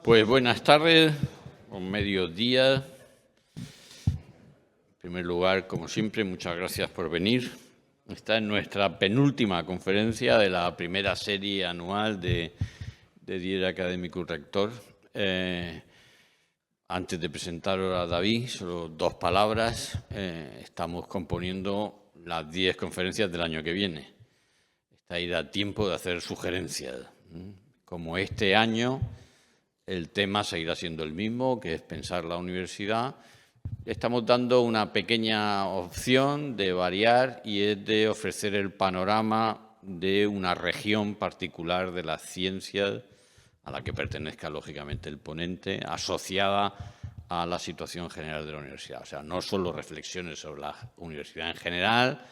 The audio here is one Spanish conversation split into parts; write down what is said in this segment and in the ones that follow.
Pues buenas tardes, o mediodía. En primer lugar, como siempre, muchas gracias por venir. Esta es nuestra penúltima conferencia de la primera serie anual de Dier Academicus Rector. Antes de presentaros a David, solo dos palabras. Estamos componiendo las 10 conferencias del año que viene. Está ahí da tiempo de hacer sugerencias. Como este año el tema seguirá siendo el mismo, que es pensar la universidad, estamos dando una pequeña opción de variar y es de ofrecer el panorama de una región particular de las ciencias a la que pertenezca lógicamente el ponente, asociada a la situación general de la universidad. O sea, no solo reflexiones sobre la universidad en general,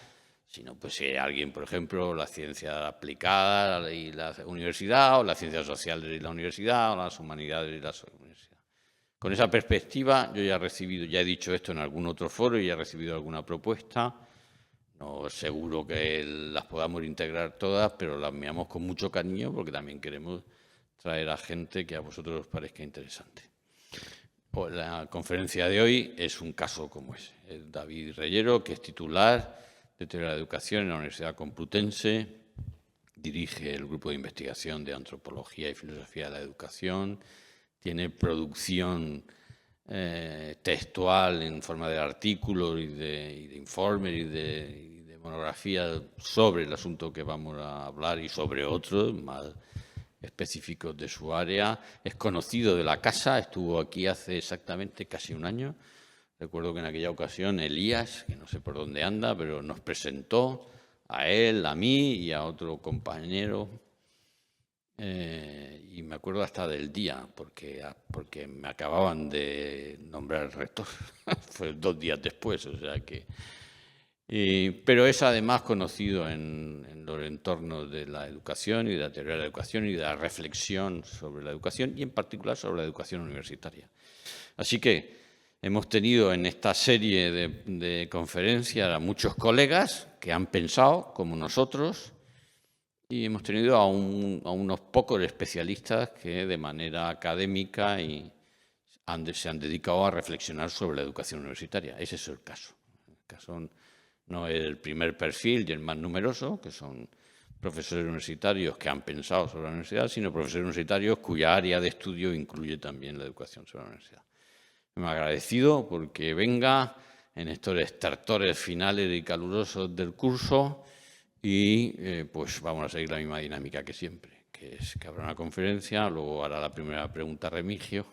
sino pues si alguien, por ejemplo, la ciencia aplicada y la universidad, o la ciencia social y la universidad, o las humanidades y la universidad. Con esa perspectiva, yo ya he dicho esto en algún otro foro y ya he recibido alguna propuesta. No seguro que las podamos integrar todas, pero las miramos con mucho cariño porque también queremos traer a gente que a vosotros os parezca interesante. Pues la conferencia de hoy es un caso como ese. Es David Reyero, que es titular de Teoría de la Educación en la Universidad Complutense, dirige el grupo de investigación de Antropología y Filosofía de la Educación, tiene producción textual en forma de artículos y de informes y de monografías sobre el asunto que vamos a hablar y sobre otros más específicos de su área. Es conocido de la casa, estuvo aquí hace exactamente casi un año. Recuerdo que en aquella ocasión Elías, que no sé por dónde anda, pero nos presentó a él, a mí y a otro compañero. Y me acuerdo hasta del día, porque me acababan de nombrar rector. Fue 2 días después, o sea que... pero es además conocido en los entornos de la educación y de la teoría de la educación y de la reflexión sobre la educación y en particular sobre la educación universitaria. Así que hemos tenido en esta serie de conferencias a muchos colegas que han pensado como nosotros y hemos tenido a unos pocos especialistas que de manera académica se han dedicado a reflexionar sobre la educación universitaria. Ese es el caso. El caso no es el primer perfil y el más numeroso, que son profesores universitarios que han pensado sobre la universidad, sino profesores universitarios cuya área de estudio incluye también la educación sobre la universidad. Me he agradecido porque venga en estos estertores finales y calurosos del curso y pues vamos a seguir la misma dinámica que siempre, que es que habrá una conferencia, luego hará la primera pregunta Remigio,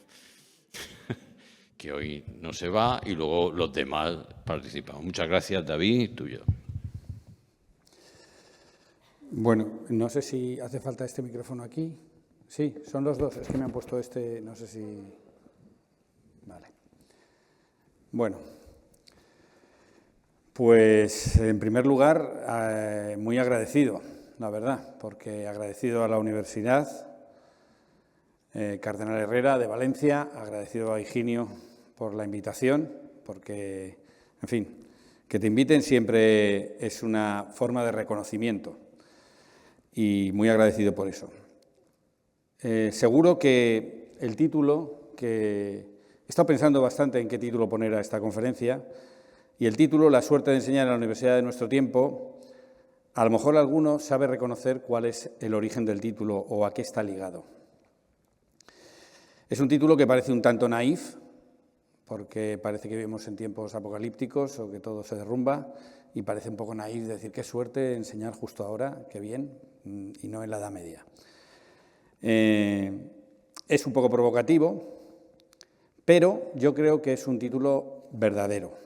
que hoy no se va, y luego los demás participamos. Muchas gracias, David, tuyo. Bueno, no sé si hace falta este micrófono aquí. Sí, son los dos, es que me han puesto este, no sé si... Vale. Bueno, pues en primer lugar, muy agradecido, la verdad, porque agradecido a la Universidad Cardenal Herrera de Valencia, agradecido a Higinio por la invitación, porque, en fin, que te inviten siempre es una forma de reconocimiento y muy agradecido por eso. Seguro que el título que... He estado pensando bastante en qué título poner a esta conferencia y el título, La suerte de enseñar en la universidad de nuestro tiempo, a lo mejor alguno sabe reconocer cuál es el origen del título o a qué está ligado. Es un título que parece un tanto naif, porque parece que vivimos en tiempos apocalípticos o que todo se derrumba y parece un poco naif decir qué suerte enseñar justo ahora, qué bien, y no en la Edad Media. Es un poco provocativo, pero yo creo que es un título verdadero,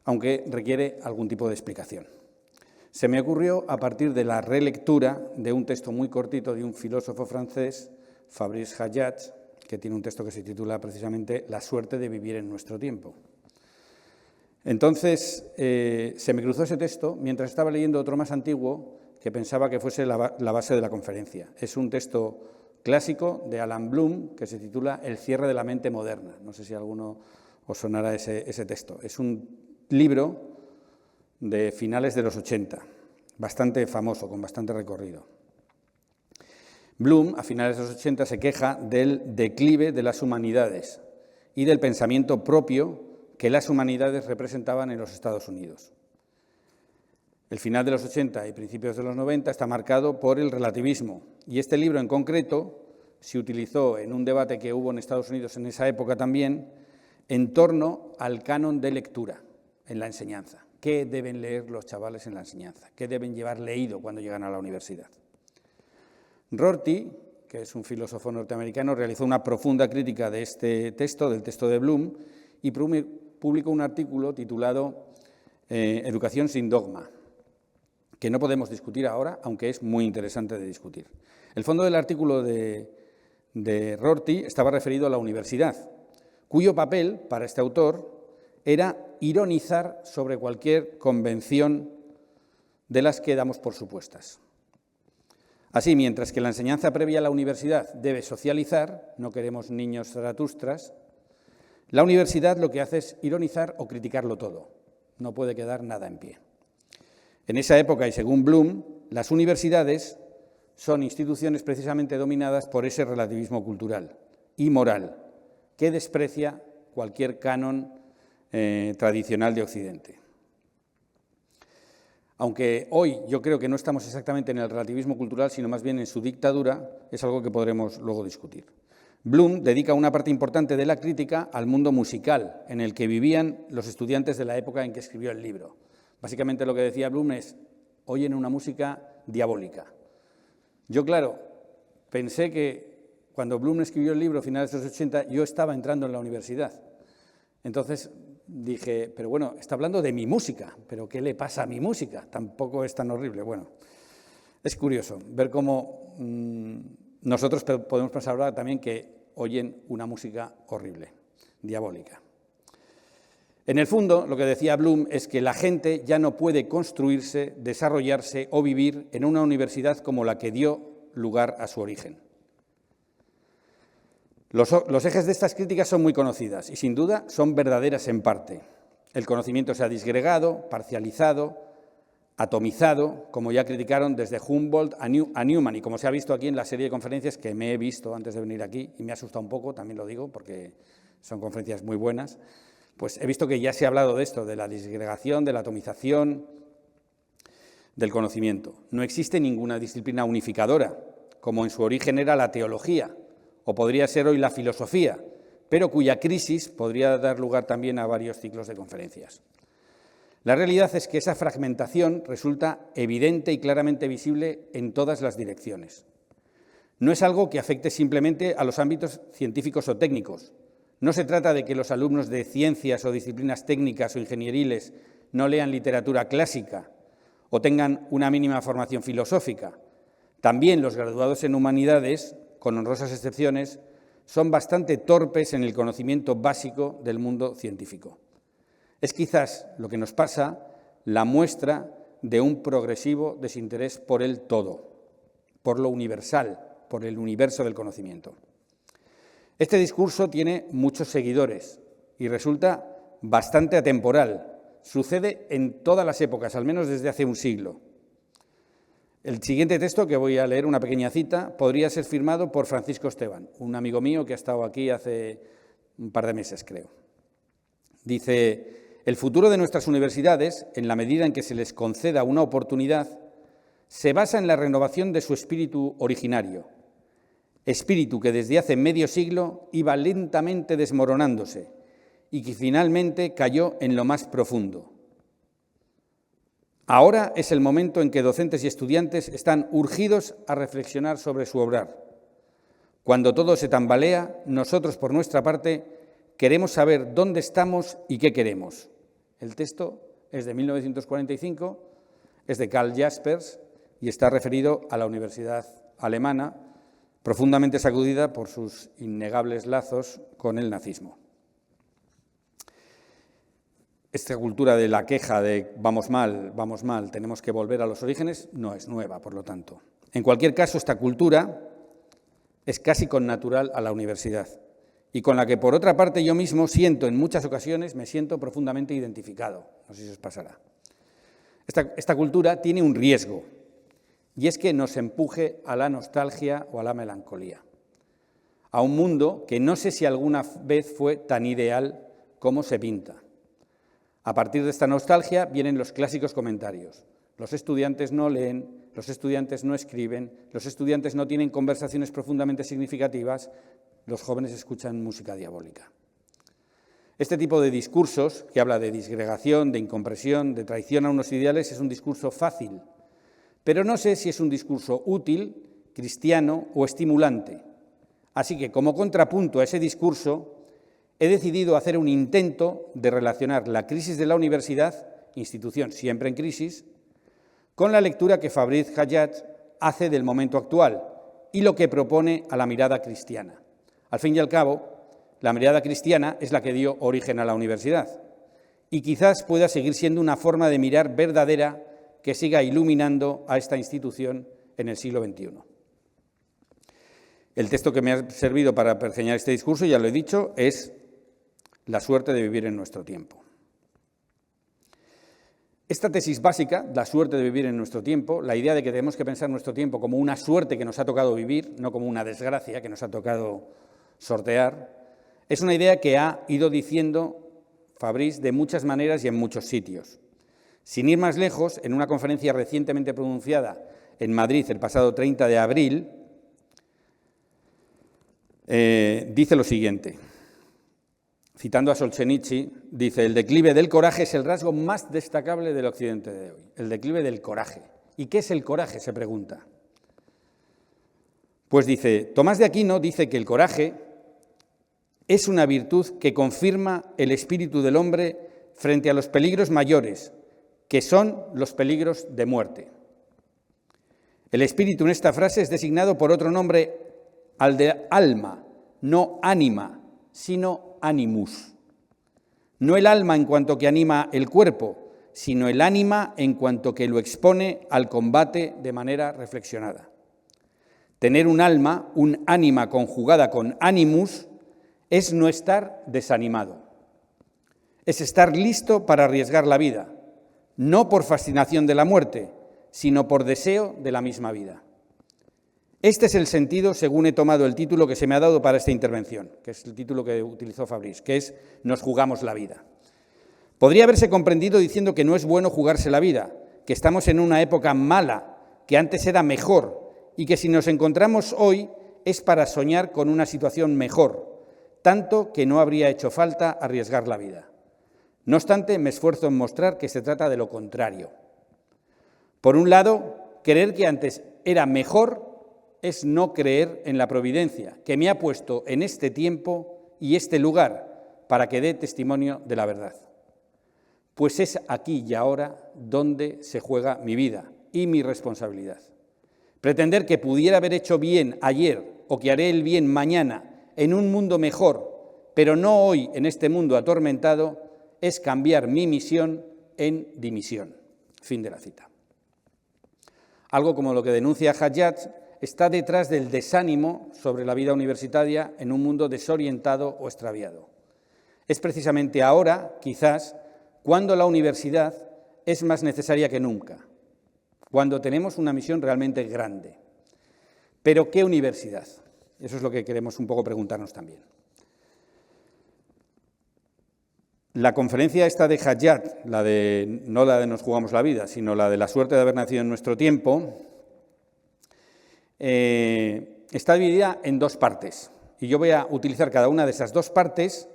aunque requiere algún tipo de explicación. Se me ocurrió a partir de la relectura de un texto muy cortito de un filósofo francés, Fabrice Hayat, que tiene un texto que se titula precisamente La suerte de vivir en nuestro tiempo. Entonces, se me cruzó ese texto mientras estaba leyendo otro más antiguo que pensaba que fuese la base de la conferencia. Es un texto clásico de Alan Bloom, que se titula El cierre de la mente moderna. No sé si a alguno os sonará ese texto. Es un libro de finales de los 80, bastante famoso, con bastante recorrido. Bloom, a finales de los 80, se queja del declive de las humanidades y del pensamiento propio que las humanidades representaban en los Estados Unidos. El final de los 80 y principios de los 90 está marcado por el relativismo, y este libro en concreto se utilizó en un debate que hubo en Estados Unidos en esa época también, en torno al canon de lectura en la enseñanza. ¿Qué deben leer los chavales en la enseñanza? ¿Qué deben llevar leído cuando llegan a la universidad? Rorty, que es un filósofo norteamericano, realizó una profunda crítica de este texto, del texto de Bloom, y publicó un artículo titulado Educación sin dogma, que no podemos discutir ahora, aunque es muy interesante de discutir. El fondo del artículo de Rorty estaba referido a la universidad, cuyo papel, para este autor, era ironizar sobre cualquier convención de las que damos por supuestas. Así, mientras que la enseñanza previa a la universidad debe socializar, no queremos niños zaratustras, la universidad lo que hace es ironizar o criticarlo todo. No puede quedar nada en pie. En esa época, y según Bloom, las universidades son instituciones precisamente dominadas por ese relativismo cultural y moral que desprecia cualquier canon tradicional de Occidente. Aunque hoy yo creo que no estamos exactamente en el relativismo cultural, sino más bien en su dictadura, es algo que podremos luego discutir. Bloom dedica una parte importante de la crítica al mundo musical en el que vivían los estudiantes de la época en que escribió el libro. Básicamente lo que decía Bloom es, oyen una música diabólica. Yo, claro, pensé que cuando Bloom escribió el libro a finales de los 80, yo estaba entrando en la universidad. Entonces dije, pero bueno, está hablando de mi música, pero ¿qué le pasa a mi música? Tampoco es tan horrible. Bueno, es curioso ver cómo nosotros podemos pensar ahora también que oyen una música horrible, diabólica. En el fondo, lo que decía Bloom es que la gente ya no puede construirse, desarrollarse o vivir en una universidad como la que dio lugar a su origen. Los ejes de estas críticas son muy conocidas y, sin duda, son verdaderas en parte. El conocimiento se ha disgregado, parcializado, atomizado, como ya criticaron desde Humboldt a Newman, y como se ha visto aquí en la serie de conferencias que me he visto antes de venir aquí, y me ha asustado un poco, también lo digo, porque son conferencias muy buenas, pues he visto que ya se ha hablado de esto, de la disgregación, de la atomización del conocimiento. No existe ninguna disciplina unificadora, como en su origen era la teología, o podría ser hoy la filosofía, pero cuya crisis podría dar lugar también a varios ciclos de conferencias. La realidad es que esa fragmentación resulta evidente y claramente visible en todas las direcciones. No es algo que afecte simplemente a los ámbitos científicos o técnicos. No se trata de que los alumnos de ciencias o disciplinas técnicas o ingenieriles no lean literatura clásica o tengan una mínima formación filosófica. También los graduados en humanidades, con honrosas excepciones, son bastante torpes en el conocimiento básico del mundo científico. Es quizás lo que nos pasa la muestra de un progresivo desinterés por el todo, por lo universal, por el universo del conocimiento. Este discurso tiene muchos seguidores y resulta bastante atemporal. Sucede en todas las épocas, al menos desde hace un siglo. El siguiente texto, que voy a leer, una pequeña cita, podría ser firmado por Francisco Esteban, un amigo mío que ha estado aquí hace un par de meses, creo. Dice, el futuro de nuestras universidades, en la medida en que se les conceda una oportunidad, se basa en la renovación de su espíritu originario, espíritu que desde hace medio siglo iba lentamente desmoronándose y que finalmente cayó en lo más profundo. Ahora es el momento en que docentes y estudiantes están urgidos a reflexionar sobre su obrar. Cuando todo se tambalea, nosotros, por nuestra parte, queremos saber dónde estamos y qué queremos. El texto es de 1945, es de Karl Jaspers y está referido a la Universidad Alemana, profundamente sacudida por sus innegables lazos con el nazismo. Esta cultura de la queja de vamos mal, tenemos que volver a los orígenes, no es nueva, por lo tanto. En cualquier caso, esta cultura es casi connatural a la universidad y con la que, por otra parte, yo mismo siento, en muchas ocasiones, me siento profundamente identificado. No sé si os pasará. Esta cultura tiene un riesgo, y es que nos empuje a la nostalgia o a la melancolía, a un mundo que no sé si alguna vez fue tan ideal como se pinta. A partir de esta nostalgia vienen los clásicos comentarios. Los estudiantes no leen, los estudiantes no escriben, los estudiantes no tienen conversaciones profundamente significativas, los jóvenes escuchan música diabólica. Este tipo de discursos, que habla de disgregación, de incompresión, de traición a unos ideales, es un discurso fácil, pero no sé si es un discurso útil, cristiano o estimulante. Así que, como contrapunto a ese discurso, he decidido hacer un intento de relacionar la crisis de la universidad, institución siempre en crisis, con la lectura que Fabrice Hayat hace del momento actual y lo que propone a la mirada cristiana. Al fin y al cabo, la mirada cristiana es la que dio origen a la universidad y quizás pueda seguir siendo una forma de mirar verdadera que siga iluminando a esta institución en el siglo XXI. El texto que me ha servido para pergeñar este discurso, ya lo he dicho, es La suerte de vivir en nuestro tiempo. Esta tesis básica, la suerte de vivir en nuestro tiempo, la idea de que tenemos que pensar nuestro tiempo como una suerte que nos ha tocado vivir, no como una desgracia que nos ha tocado sortear, es una idea que ha ido diciendo Fabrice de muchas maneras y en muchos sitios. Sin ir más lejos, en una conferencia recientemente pronunciada en Madrid el pasado 30 de abril, dice lo siguiente, citando a Solzhenitsyn, dice: el declive del coraje es el rasgo más destacable del occidente de hoy. El declive del coraje. ¿Y qué es el coraje?, se pregunta. Pues dice, Tomás de Aquino dice que el coraje es una virtud que confirma el espíritu del hombre frente a los peligros mayores, que son los peligros de muerte. El espíritu en esta frase es designado por otro nombre al de alma, no ánima, sino animus. No el alma en cuanto que anima el cuerpo, sino el ánima en cuanto que lo expone al combate de manera reflexionada. Tener un alma, un ánima conjugada con animus, es no estar desanimado. Es estar listo para arriesgar la vida, no por fascinación de la muerte, sino por deseo de la misma vida. Este es el sentido, según he tomado el título que se me ha dado para esta intervención, que es el título que utilizó Fabrice, que es Nos jugamos la vida. Podría haberse comprendido diciendo que no es bueno jugarse la vida, que estamos en una época mala, que antes era mejor y que si nos encontramos hoy es para soñar con una situación mejor, tanto que no habría hecho falta arriesgar la vida. No obstante, me esfuerzo en mostrar que se trata de lo contrario. Por un lado, creer que antes era mejor es no creer en la providencia, que me ha puesto en este tiempo y este lugar para que dé testimonio de la verdad. Pues es aquí y ahora donde se juega mi vida y mi responsabilidad. Pretender que pudiera haber hecho bien ayer o que haré el bien mañana en un mundo mejor, pero no hoy en este mundo atormentado, es cambiar mi misión en dimisión. Fin de la cita. Algo como lo que denuncia Hayat está detrás del desánimo sobre la vida universitaria en un mundo desorientado o extraviado. Es precisamente ahora, quizás, cuando la universidad es más necesaria que nunca, cuando tenemos una misión realmente grande. ¿Pero qué universidad? Eso es lo que queremos un poco preguntarnos también. La conferencia esta de Hayat, no la de Nos jugamos la vida, sino la de la suerte de haber nacido en nuestro tiempo, está dividida en dos partes. Y yo voy a utilizar cada una de esas dos partes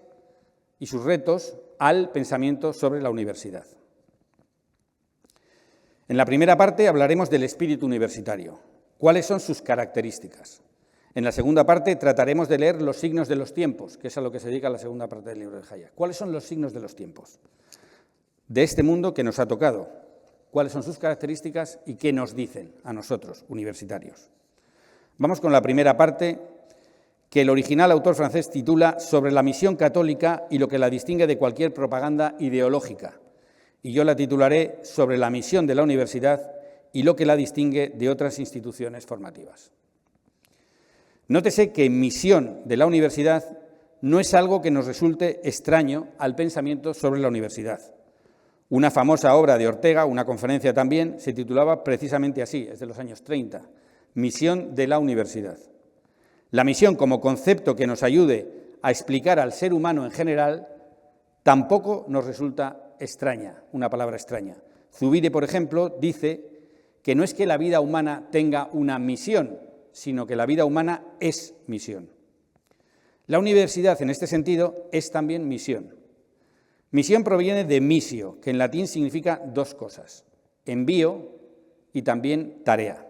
y sus retos al pensamiento sobre la universidad. En la primera parte hablaremos del espíritu universitario. ¿Cuáles son sus características? En la segunda parte trataremos de leer los signos de los tiempos, que es a lo que se dedica la segunda parte del libro de Hayat. ¿Cuáles son los signos de los tiempos de este mundo que nos ha tocado? ¿Cuáles son sus características y qué nos dicen a nosotros, universitarios? Vamos con la primera parte, que el original autor francés titula Sobre la misión católica y lo que la distingue de cualquier propaganda ideológica. Y yo la titularé Sobre la misión de la universidad y lo que la distingue de otras instituciones formativas. Nótese que misión de la universidad no es algo que nos resulte extraño al pensamiento sobre la universidad. Una famosa obra de Ortega, una conferencia también, se titulaba precisamente así, es de los años 30, Misión de la Universidad. La misión como concepto que nos ayude a explicar al ser humano en general tampoco nos resulta extraña, una palabra extraña. Zubiri, por ejemplo, dice que no es que la vida humana tenga una misión, sino que la vida humana es misión. La universidad, en este sentido, es también misión. Misión proviene de missio, que en latín significa dos cosas, envío y también tarea.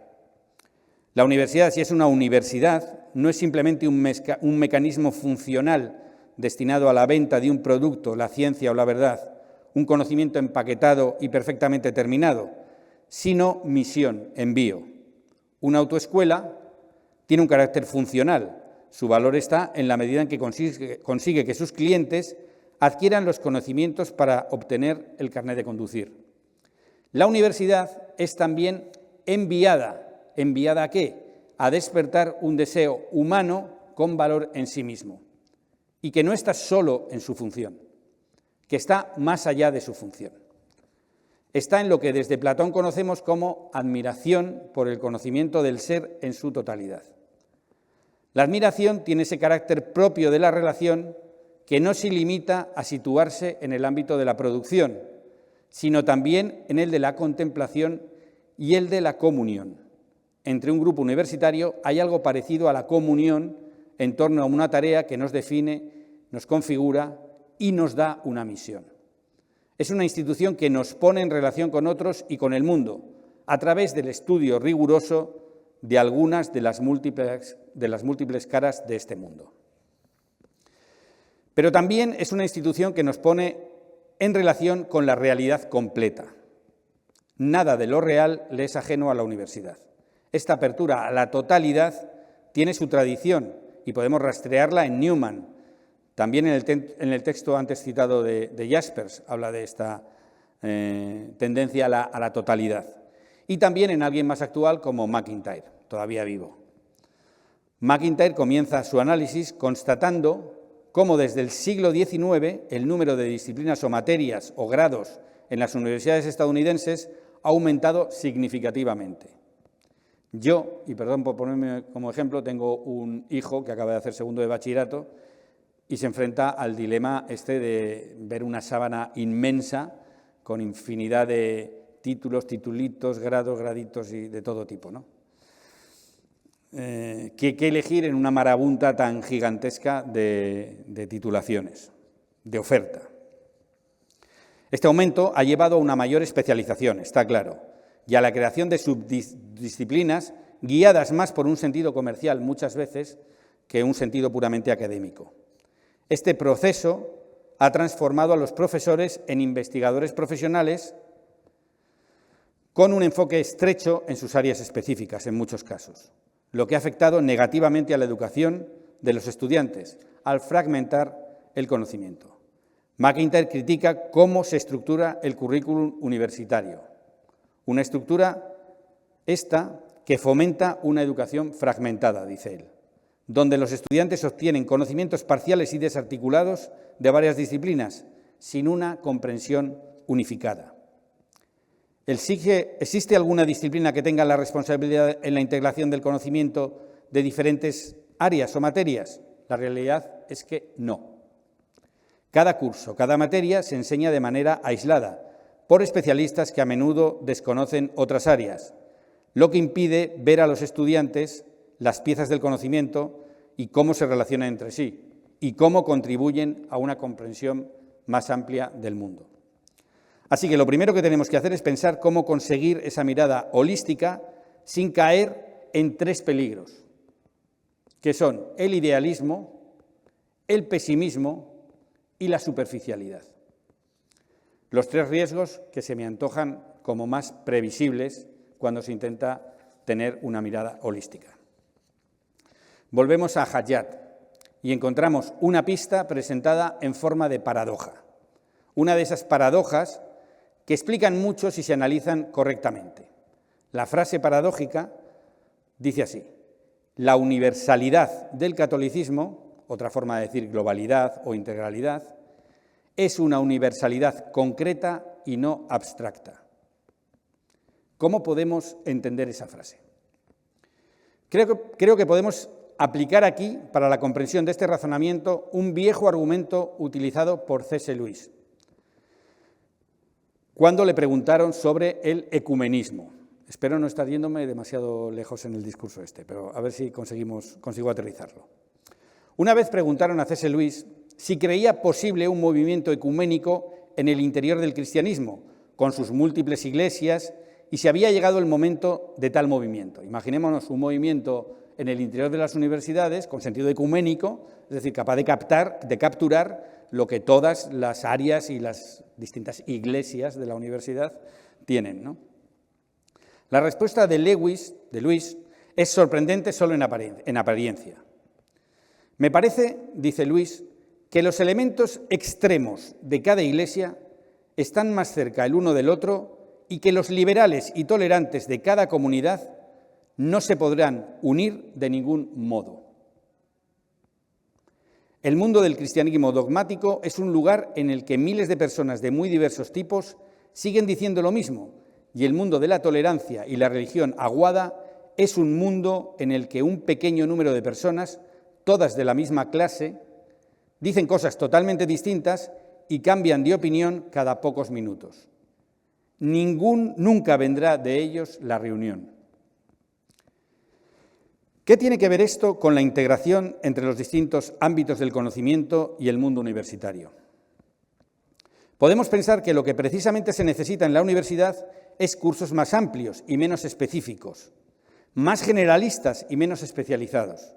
La universidad, si es una universidad, no es simplemente un mecanismo funcional destinado a la venta de un producto, la ciencia o la verdad, un conocimiento empaquetado y perfectamente terminado, sino misión, envío. Una autoescuela tiene un carácter funcional. Su valor está en la medida en que consigue que sus clientes adquieran los conocimientos para obtener el carnet de conducir. La universidad es también enviada. ¿Enviada a qué? A despertar un deseo humano con valor en sí mismo y que no está solo en su función, que está más allá de su función. Está en lo que desde Platón conocemos como admiración por el conocimiento del ser en su totalidad. La admiración tiene ese carácter propio de la relación que no se limita a situarse en el ámbito de la producción, sino también en el de la contemplación y el de la comunión. Entre un grupo universitario hay algo parecido a la comunión en torno a una tarea que nos define, nos configura y nos da una misión. Es una institución que nos pone en relación con otros y con el mundo, a través del estudio riguroso de algunas de las múltiples caras de este mundo. Pero también es una institución que nos pone en relación con la realidad completa. Nada de lo real le es ajeno a la universidad. Esta apertura a la totalidad tiene su tradición y podemos rastrearla en Newman. También en el texto antes citado de Jaspers habla de esta tendencia a la totalidad. Y también en alguien más actual como MacIntyre, todavía vivo. MacIntyre comienza su análisis constatando cómo desde el siglo XIX el número de disciplinas o materias o grados en las universidades estadounidenses ha aumentado significativamente. Yo, y perdón por ponerme como ejemplo, tengo un hijo que acaba de hacer segundo de bachillerato y se enfrenta al dilema de ver una sábana inmensa con infinidad de títulos, titulitos, grados, graditos y de todo tipo, ¿no? ¿Qué elegir en una marabunta tan gigantesca de titulaciones, de oferta? Este aumento ha llevado a una mayor especialización, está claro, y a la creación de subdisciplinas guiadas más por un sentido comercial muchas veces que un sentido puramente académico. Este proceso ha transformado a los profesores en investigadores profesionales con un enfoque estrecho en sus áreas específicas, en muchos casos, lo que ha afectado negativamente a la educación de los estudiantes al fragmentar el conocimiento. MacIntyre critica cómo se estructura el currículum universitario, una estructura esta que fomenta una educación fragmentada, dice él, donde los estudiantes obtienen conocimientos parciales y desarticulados de varias disciplinas, sin una comprensión unificada. ¿Existe alguna disciplina que tenga la responsabilidad en la integración del conocimiento de diferentes áreas o materias? La realidad es que no. Cada curso, cada materia se enseña de manera aislada, por especialistas que a menudo desconocen otras áreas, lo que impide ver a los estudiantes las piezas del conocimiento y cómo se relacionan entre sí, y cómo contribuyen a una comprensión más amplia del mundo. Así que lo primero que tenemos que hacer es pensar cómo conseguir esa mirada holística sin caer en tres peligros, que son el idealismo, el pesimismo y la superficialidad. Los tres riesgos que se me antojan como más previsibles cuando se intenta tener una mirada holística. Volvemos a Hayat y encontramos una pista presentada en forma de paradoja. Una de esas paradojas que explican mucho si se analizan correctamente. La frase paradójica dice así: la universalidad del catolicismo, otra forma de decir globalidad o integralidad, es una universalidad concreta y no abstracta. ¿Cómo podemos entender esa frase? Creo que podemos aplicar aquí, para la comprensión de este razonamiento, un viejo argumento utilizado por C.S. Lewis, cuando le preguntaron sobre el ecumenismo. Espero no estar yéndome demasiado lejos en el discurso pero a ver si consigo aterrizarlo. Una vez preguntaron a C.S. Lewis si creía posible un movimiento ecuménico en el interior del cristianismo, con sus múltiples iglesias, y si había llegado el momento de tal movimiento. Imaginémonos un movimiento en el interior de las universidades con sentido ecuménico, es decir, capaz de capturar lo que todas las áreas y las distintas iglesias de la universidad tienen, ¿no? La respuesta de Lewis es sorprendente solo en apariencia. Me parece, dice Lewis, que los elementos extremos de cada iglesia están más cerca el uno del otro y que los liberales y tolerantes de cada comunidad no se podrán unir de ningún modo. El mundo del cristianismo dogmático es un lugar en el que miles de personas de muy diversos tipos siguen diciendo lo mismo, y el mundo de la tolerancia y la religión aguada es un mundo en el que un pequeño número de personas, todas de la misma clase, dicen cosas totalmente distintas y cambian de opinión cada pocos minutos. Nunca vendrá de ellos la reunión. ¿Qué tiene que ver esto con la integración entre los distintos ámbitos del conocimiento y el mundo universitario? Podemos pensar que lo que precisamente se necesita en la universidad es cursos más amplios y menos específicos, más generalistas y menos especializados.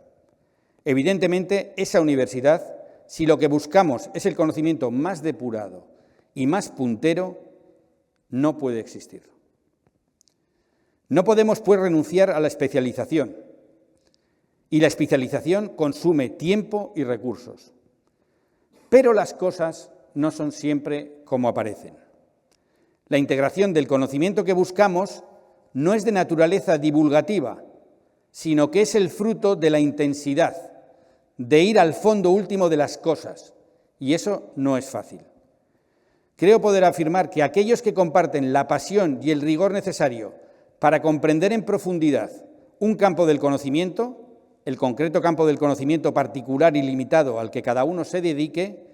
Evidentemente, esa universidad, si lo que buscamos es el conocimiento más depurado y más puntero, no puede existir. No podemos, pues, renunciar a la especialización, y la especialización consume tiempo y recursos. Pero las cosas no son siempre como aparecen. La integración del conocimiento que buscamos no es de naturaleza divulgativa, sino que es el fruto de la intensidad, de ir al fondo último de las cosas, y eso no es fácil. Creo poder afirmar que aquellos que comparten la pasión y el rigor necesario para comprender en profundidad un campo del conocimiento, el concreto campo del conocimiento particular y limitado al que cada uno se dedique,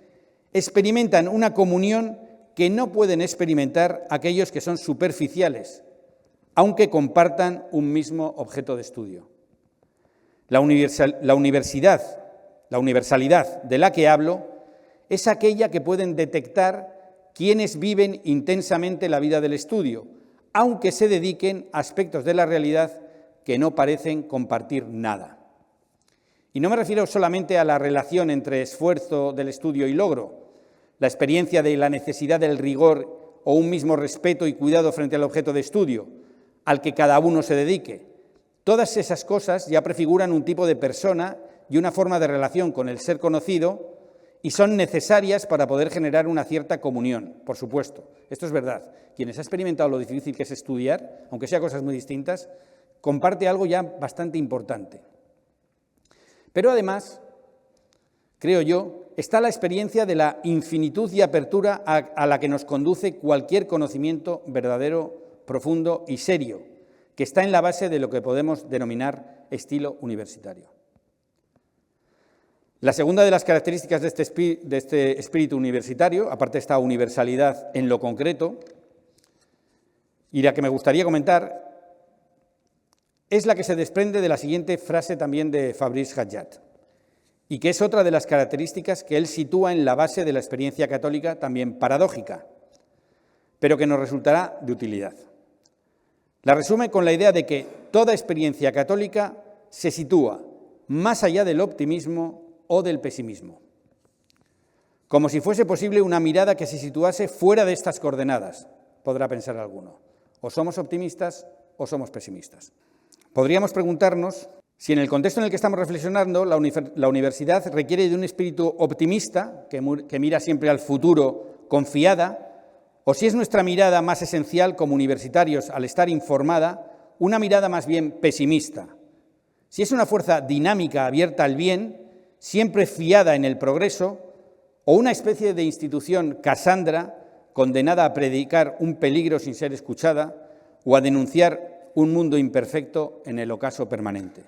experimentan una comunión que no pueden experimentar aquellos que son superficiales, aunque compartan un mismo objeto de estudio. La universalidad de la que hablo es aquella que pueden detectar quienes viven intensamente la vida del estudio, aunque se dediquen a aspectos de la realidad que no parecen compartir nada. Y no me refiero solamente a la relación entre esfuerzo del estudio y logro, la experiencia de la necesidad del rigor o un mismo respeto y cuidado frente al objeto de estudio, al que cada uno se dedique. Todas esas cosas ya prefiguran un tipo de persona y una forma de relación con el ser conocido y son necesarias para poder generar una cierta comunión, por supuesto. Esto es verdad. Quienes han experimentado lo difícil que es estudiar, aunque sea cosas muy distintas, comparte algo ya bastante importante. Pero además, creo yo, está la experiencia de la infinitud y apertura a la que nos conduce cualquier conocimiento verdadero, profundo y serio, que está en la base de lo que podemos denominar estilo universitario. La segunda de las características de este espíritu universitario, aparte de esta universalidad en lo concreto, y la que me gustaría comentar, es la que se desprende de la siguiente frase también de Fabrice Hadjat, y que es otra de las características que él sitúa en la base de la experiencia católica, también paradójica, pero que nos resultará de utilidad. La resume con la idea de que toda experiencia católica se sitúa más allá del optimismo o del pesimismo, como si fuese posible una mirada que se situase fuera de estas coordenadas, podrá pensar alguno. O somos optimistas o somos pesimistas. Podríamos preguntarnos si en el contexto en el que estamos reflexionando la universidad requiere de un espíritu optimista que mira siempre al futuro confiada, o si es nuestra mirada más esencial como universitarios al estar informada, una mirada más bien pesimista. Si es una fuerza dinámica abierta al bien, siempre fiada en el progreso, o una especie de institución Casandra condenada a predicar un peligro sin ser escuchada o a denunciar un mundo imperfecto en el ocaso permanente.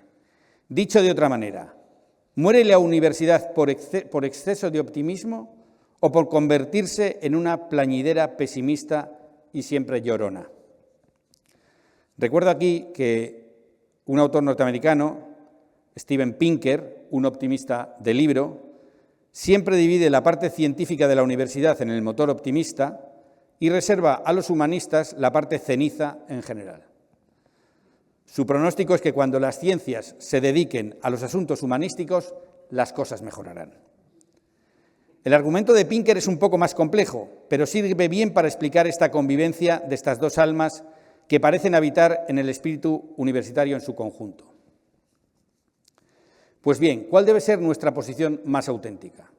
Dicho de otra manera, ¿muere la universidad por exceso de optimismo o por convertirse en una plañidera pesimista y siempre llorona? Recuerdo aquí que un autor norteamericano, Steven Pinker, un optimista del libro, siempre divide la parte científica de la universidad en el motor optimista y reserva a los humanistas la parte ceniza en general. Su pronóstico es que cuando las ciencias se dediquen a los asuntos humanísticos, las cosas mejorarán. El argumento de Pinker es un poco más complejo, pero sirve bien para explicar esta convivencia de estas dos almas que parecen habitar en el espíritu universitario en su conjunto. Pues bien, ¿cuál debe ser nuestra posición más auténtica?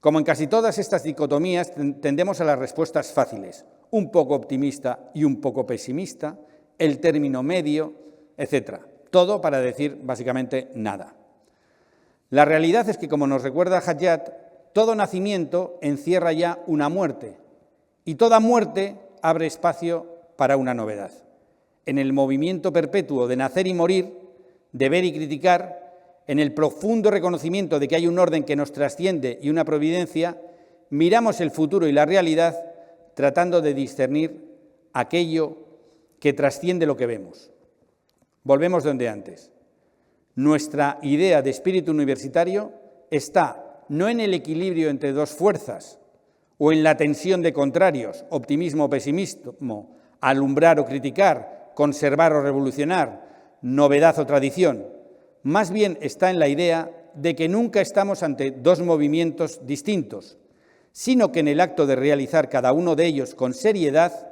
Como en casi todas estas dicotomías, tendemos a las respuestas fáciles, un poco optimista y un poco pesimista, el término medio, etc. Todo para decir básicamente nada. La realidad es que, como nos recuerda Hayat, todo nacimiento encierra ya una muerte y toda muerte abre espacio para una novedad. En el movimiento perpetuo de nacer y morir, de ver y criticar, en el profundo reconocimiento de que hay un orden que nos trasciende y una providencia, miramos el futuro y la realidad tratando de discernir aquello que trasciende lo que vemos. Volvemos donde antes. Nuestra idea de espíritu universitario está no en el equilibrio entre dos fuerzas o en la tensión de contrarios, optimismo o pesimismo, alumbrar o criticar, conservar o revolucionar, novedad o tradición. Más bien está en la idea de que nunca estamos ante dos movimientos distintos, sino que en el acto de realizar cada uno de ellos con seriedad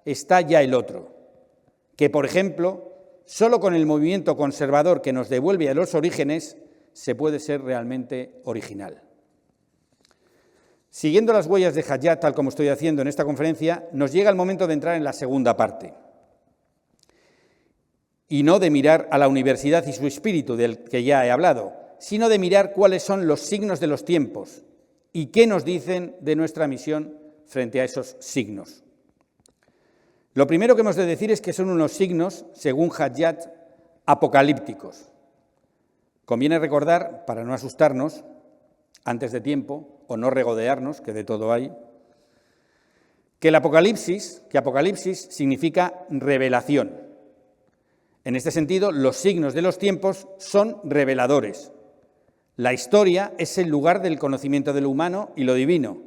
está ya el otro, que, por ejemplo, solo con el movimiento conservador que nos devuelve a los orígenes se puede ser realmente original. Siguiendo las huellas de Hayat, tal como estoy haciendo en esta conferencia, nos llega el momento de entrar en la segunda parte, y no de mirar a la universidad y su espíritu, del que ya he hablado, sino de mirar cuáles son los signos de los tiempos y qué nos dicen de nuestra misión frente a esos signos. Lo primero que hemos de decir es que son unos signos, según Hayat, apocalípticos. Conviene recordar, para no asustarnos antes de tiempo, o no regodearnos, que de todo hay, que Apocalipsis significa revelación. En este sentido, los signos de los tiempos son reveladores. La historia es el lugar del conocimiento de lo humano y lo divino.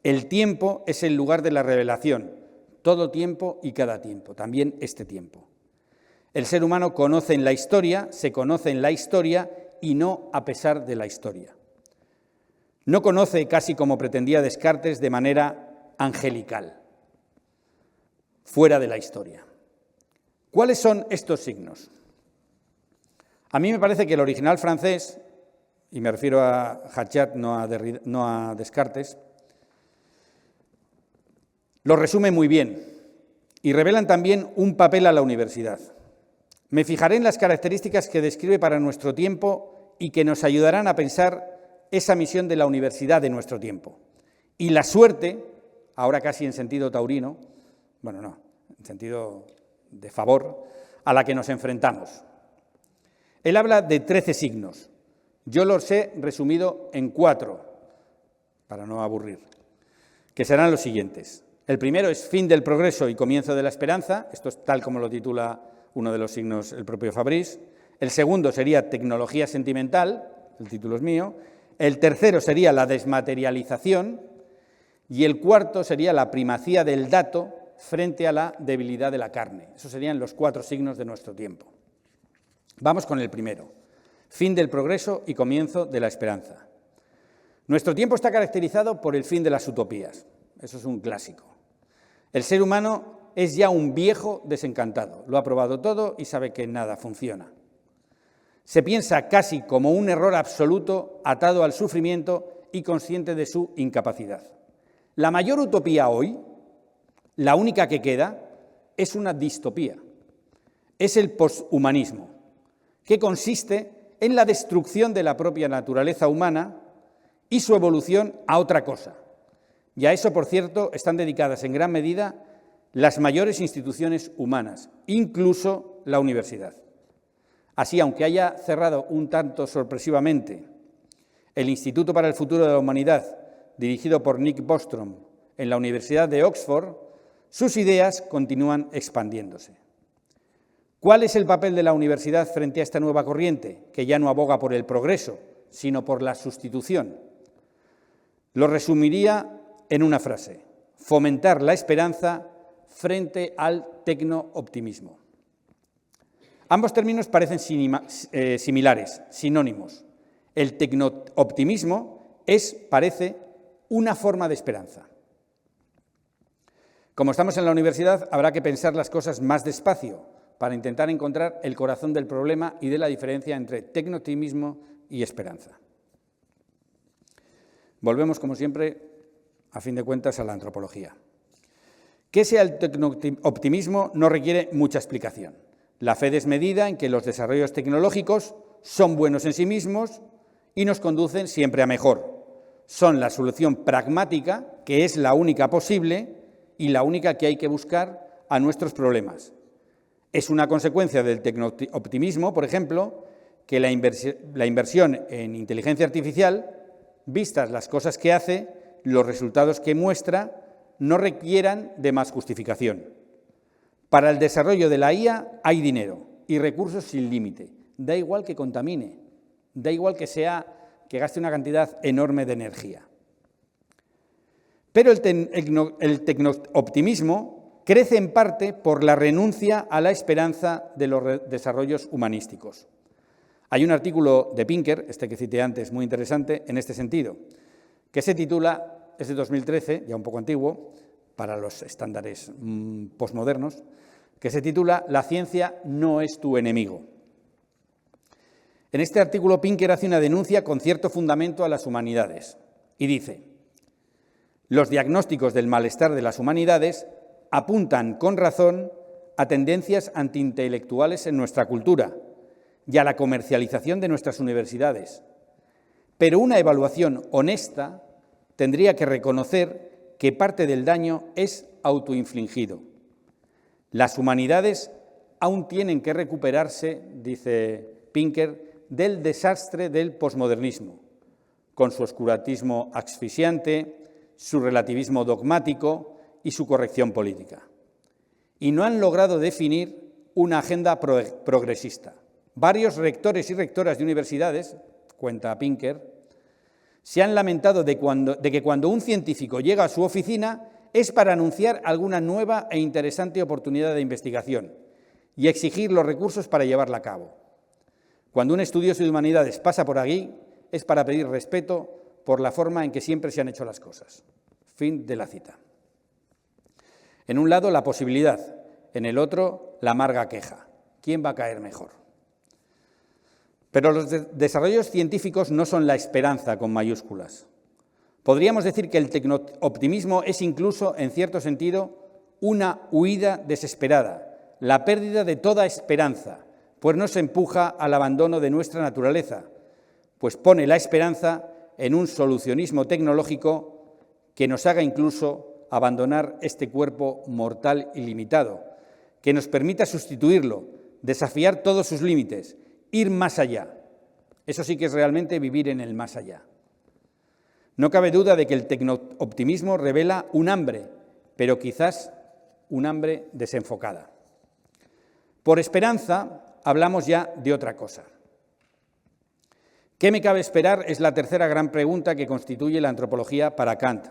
El tiempo es el lugar de la revelación. Todo tiempo y cada tiempo, también este tiempo. El ser humano conoce en la historia, se conoce en la historia y no a pesar de la historia. No conoce, casi como pretendía Descartes, de manera angelical, fuera de la historia. ¿Cuáles son estos signos? A mí me parece que el original francés, y me refiero a Hayat, no a Descartes, lo resume muy bien y revelan también un papel a la universidad. Me fijaré en las características que describe para nuestro tiempo y que nos ayudarán a pensar esa misión de la universidad de nuestro tiempo. Y la suerte, ahora casi en sentido taurino, bueno, no, en sentido de favor, a la que nos enfrentamos. Él habla de 13 signos. Yo los he resumido en 4, para no aburrir, que serán los siguientes. El primero es fin del progreso y comienzo de la esperanza. Esto es tal como lo titula uno de los signos el propio Fabrice. El segundo sería tecnología sentimental, el título es mío. El tercero sería la desmaterialización. Y el cuarto sería la primacía del dato frente a la debilidad de la carne. Esos serían los 4 signos de nuestro tiempo. Vamos con el primero. Fin del progreso y comienzo de la esperanza. Nuestro tiempo está caracterizado por el fin de las utopías. Eso es un clásico. El ser humano es ya un viejo desencantado. Lo ha probado todo y sabe que nada funciona. Se piensa casi como un error absoluto atado al sufrimiento y consciente de su incapacidad. La mayor utopía hoy, la única que queda, es una distopía. Es el poshumanismo, que consiste en la destrucción de la propia naturaleza humana y su evolución a otra cosa, Y a eso, por cierto, están dedicadas en gran medida las mayores instituciones humanas, incluso la universidad. Así, aunque haya cerrado un tanto sorpresivamente el Instituto para el Futuro de la Humanidad, dirigido por Nick Bostrom, en la Universidad de Oxford, sus ideas continúan expandiéndose. ¿Cuál es el papel de la universidad frente a esta nueva corriente, que ya no aboga por el progreso, sino por la sustitución? Lo resumiría en una frase: fomentar la esperanza frente al tecno-optimismo. Ambos términos parecen similares, sinónimos. El tecno-optimismo parece una forma de esperanza. Como estamos en la universidad, habrá que pensar las cosas más despacio para intentar encontrar el corazón del problema y de la diferencia entre tecno-optimismo y esperanza. Volvemos, como siempre, a fin de cuentas, a la antropología. Que sea el tecno-optimismo no requiere mucha explicación. La fe desmedida en que los desarrollos tecnológicos son buenos en sí mismos y nos conducen siempre a mejor. Son la solución pragmática, que es la única posible y la única que hay que buscar a nuestros problemas. Es una consecuencia del tecno-optimismo, por ejemplo, que la inversión en inteligencia artificial, vistas las cosas que hace, los resultados que muestra, no requieran de más justificación. Para el desarrollo de la IA hay dinero y recursos sin límite. Da igual que contamine, da igual que gaste una cantidad enorme de energía. Pero el tecno-optimismo crece en parte por la renuncia a la esperanza de los desarrollos humanísticos. Hay un artículo de Pinker, este que cité antes, muy interesante, en este sentido, que se titula, es de 2013, ya un poco antiguo, para los estándares posmodernos, que se titula «La ciencia no es tu enemigo». En este artículo Pinker hace una denuncia con cierto fundamento a las humanidades y dice: los diagnósticos del malestar de las humanidades apuntan con razón a tendencias antiintelectuales en nuestra cultura y a la comercialización de nuestras universidades. Pero una evaluación honesta tendría que reconocer que parte del daño es autoinfligido. Las humanidades aún tienen que recuperarse, dice Pinker, del desastre del posmodernismo, con su oscurantismo asfixiante, su relativismo dogmático y su corrección política. Y no han logrado definir una agenda progresista. Varios rectores y rectoras de universidades, cuenta Pinker, se han lamentado de que cuando un científico llega a su oficina es para anunciar alguna nueva e interesante oportunidad de investigación y exigir los recursos para llevarla a cabo. Cuando un estudioso de humanidades pasa por aquí es para pedir respeto por la forma en que siempre se han hecho las cosas. Fin de la cita. En un lado, la posibilidad, en el otro, la amarga queja. ¿Quién va a caer mejor? Pero los desarrollos científicos no son la esperanza con mayúsculas. Podríamos decir que el tecno-optimismo es incluso, en cierto sentido, una huida desesperada, la pérdida de toda esperanza, pues nos empuja al abandono de nuestra naturaleza, pues pone la esperanza en un solucionismo tecnológico que nos haga incluso abandonar este cuerpo mortal y limitado, que nos permita sustituirlo, desafiar todos sus límites, ir más allá. Eso sí que es realmente vivir en el más allá. No cabe duda de que el tecno-optimismo revela un hambre, pero quizás un hambre desenfocada. Por esperanza hablamos ya de otra cosa. ¿Qué me cabe esperar? Es la tercera gran pregunta que constituye la antropología para Kant.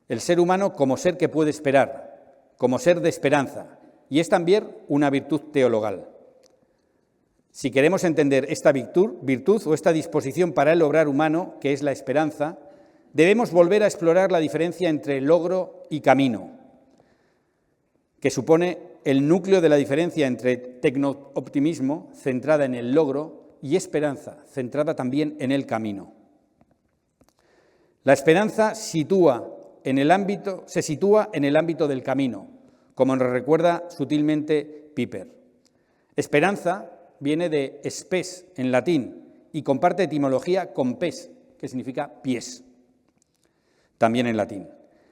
El ser humano como ser que puede esperar, como ser de esperanza, y es también una virtud teologal. Si queremos entender esta virtud o esta disposición para el obrar humano, que es la esperanza, debemos volver a explorar la diferencia entre logro y camino, que supone el núcleo de la diferencia entre tecno-optimismo, centrada en el logro, y esperanza, centrada también en el camino. La esperanza se sitúa en el ámbito del camino, como nos recuerda sutilmente Piper. Esperanza viene de spes en latín y comparte etimología con pes, que significa pies. también en latín.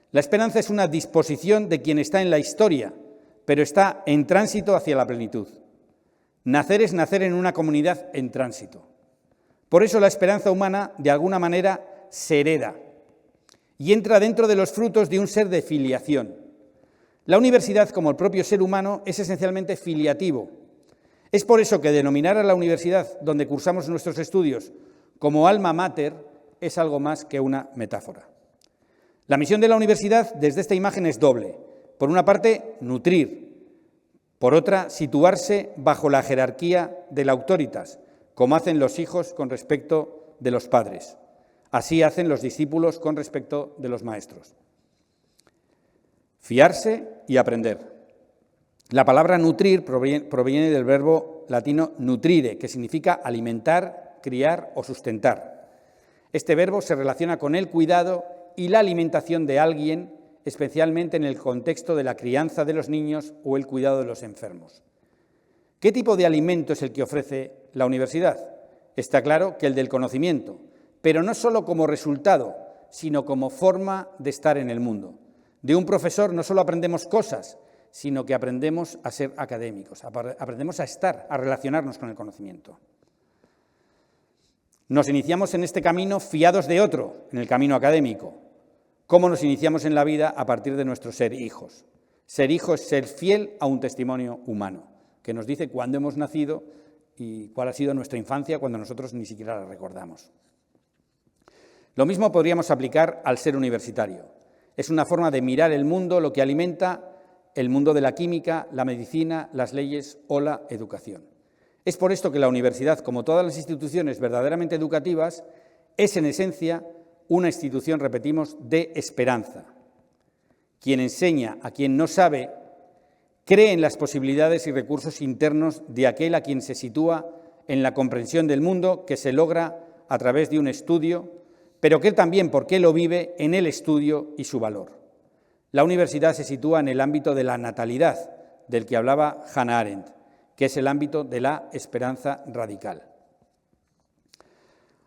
La esperanza es una disposición de quien está en la historia, pero está en tránsito hacia la plenitud. Nacer es nacer en una comunidad en tránsito. Por eso la esperanza humana, de alguna manera, se hereda y entra dentro de los frutos de un ser de filiación. La universidad, como el propio ser humano, es esencialmente filiativo. Es por eso que denominar a la universidad donde cursamos nuestros estudios como alma mater es algo más que una metáfora. La misión de la universidad desde esta imagen es doble. Por una parte, nutrir. Por otra, situarse bajo la jerarquía del autoritas, como hacen los hijos con respecto de los padres. Así hacen los discípulos con respecto de los maestros. Fiarse y aprender. La palabra nutrir proviene del verbo latino nutrire, que significa alimentar, criar o sustentar. Este verbo se relaciona con el cuidado y la alimentación de alguien, especialmente en el contexto de la crianza de los niños o el cuidado de los enfermos. ¿Qué tipo de alimento es el que ofrece la universidad? Está claro que el del conocimiento, pero no solo como resultado, sino como forma de estar en el mundo. De un profesor no solo aprendemos cosas, sino que aprendemos a ser académicos, aprendemos a estar, a relacionarnos con el conocimiento. Nos iniciamos en este camino fiados de otro, en el camino académico. ¿Cómo nos iniciamos en la vida? A partir de nuestro ser hijos. Ser hijo es ser fiel a un testimonio humano, que nos dice cuándo hemos nacido y cuál ha sido nuestra infancia cuando nosotros ni siquiera la recordamos. Lo mismo podríamos aplicar al ser universitario. Es una forma de mirar el mundo, lo que alimenta el mundo de la química, la medicina, las leyes o la educación. Es por esto que la universidad, como todas las instituciones verdaderamente educativas, es en esencia una institución, repetimos, de esperanza. Quien enseña a quien no sabe, cree en las posibilidades y recursos internos de aquel a quien se sitúa en la comprensión del mundo que se logra a través de un estudio, pero que también, porque lo vive, en el estudio y su valor. La universidad se sitúa en el ámbito de la natalidad, del que hablaba Hannah Arendt, que es el ámbito de la esperanza radical.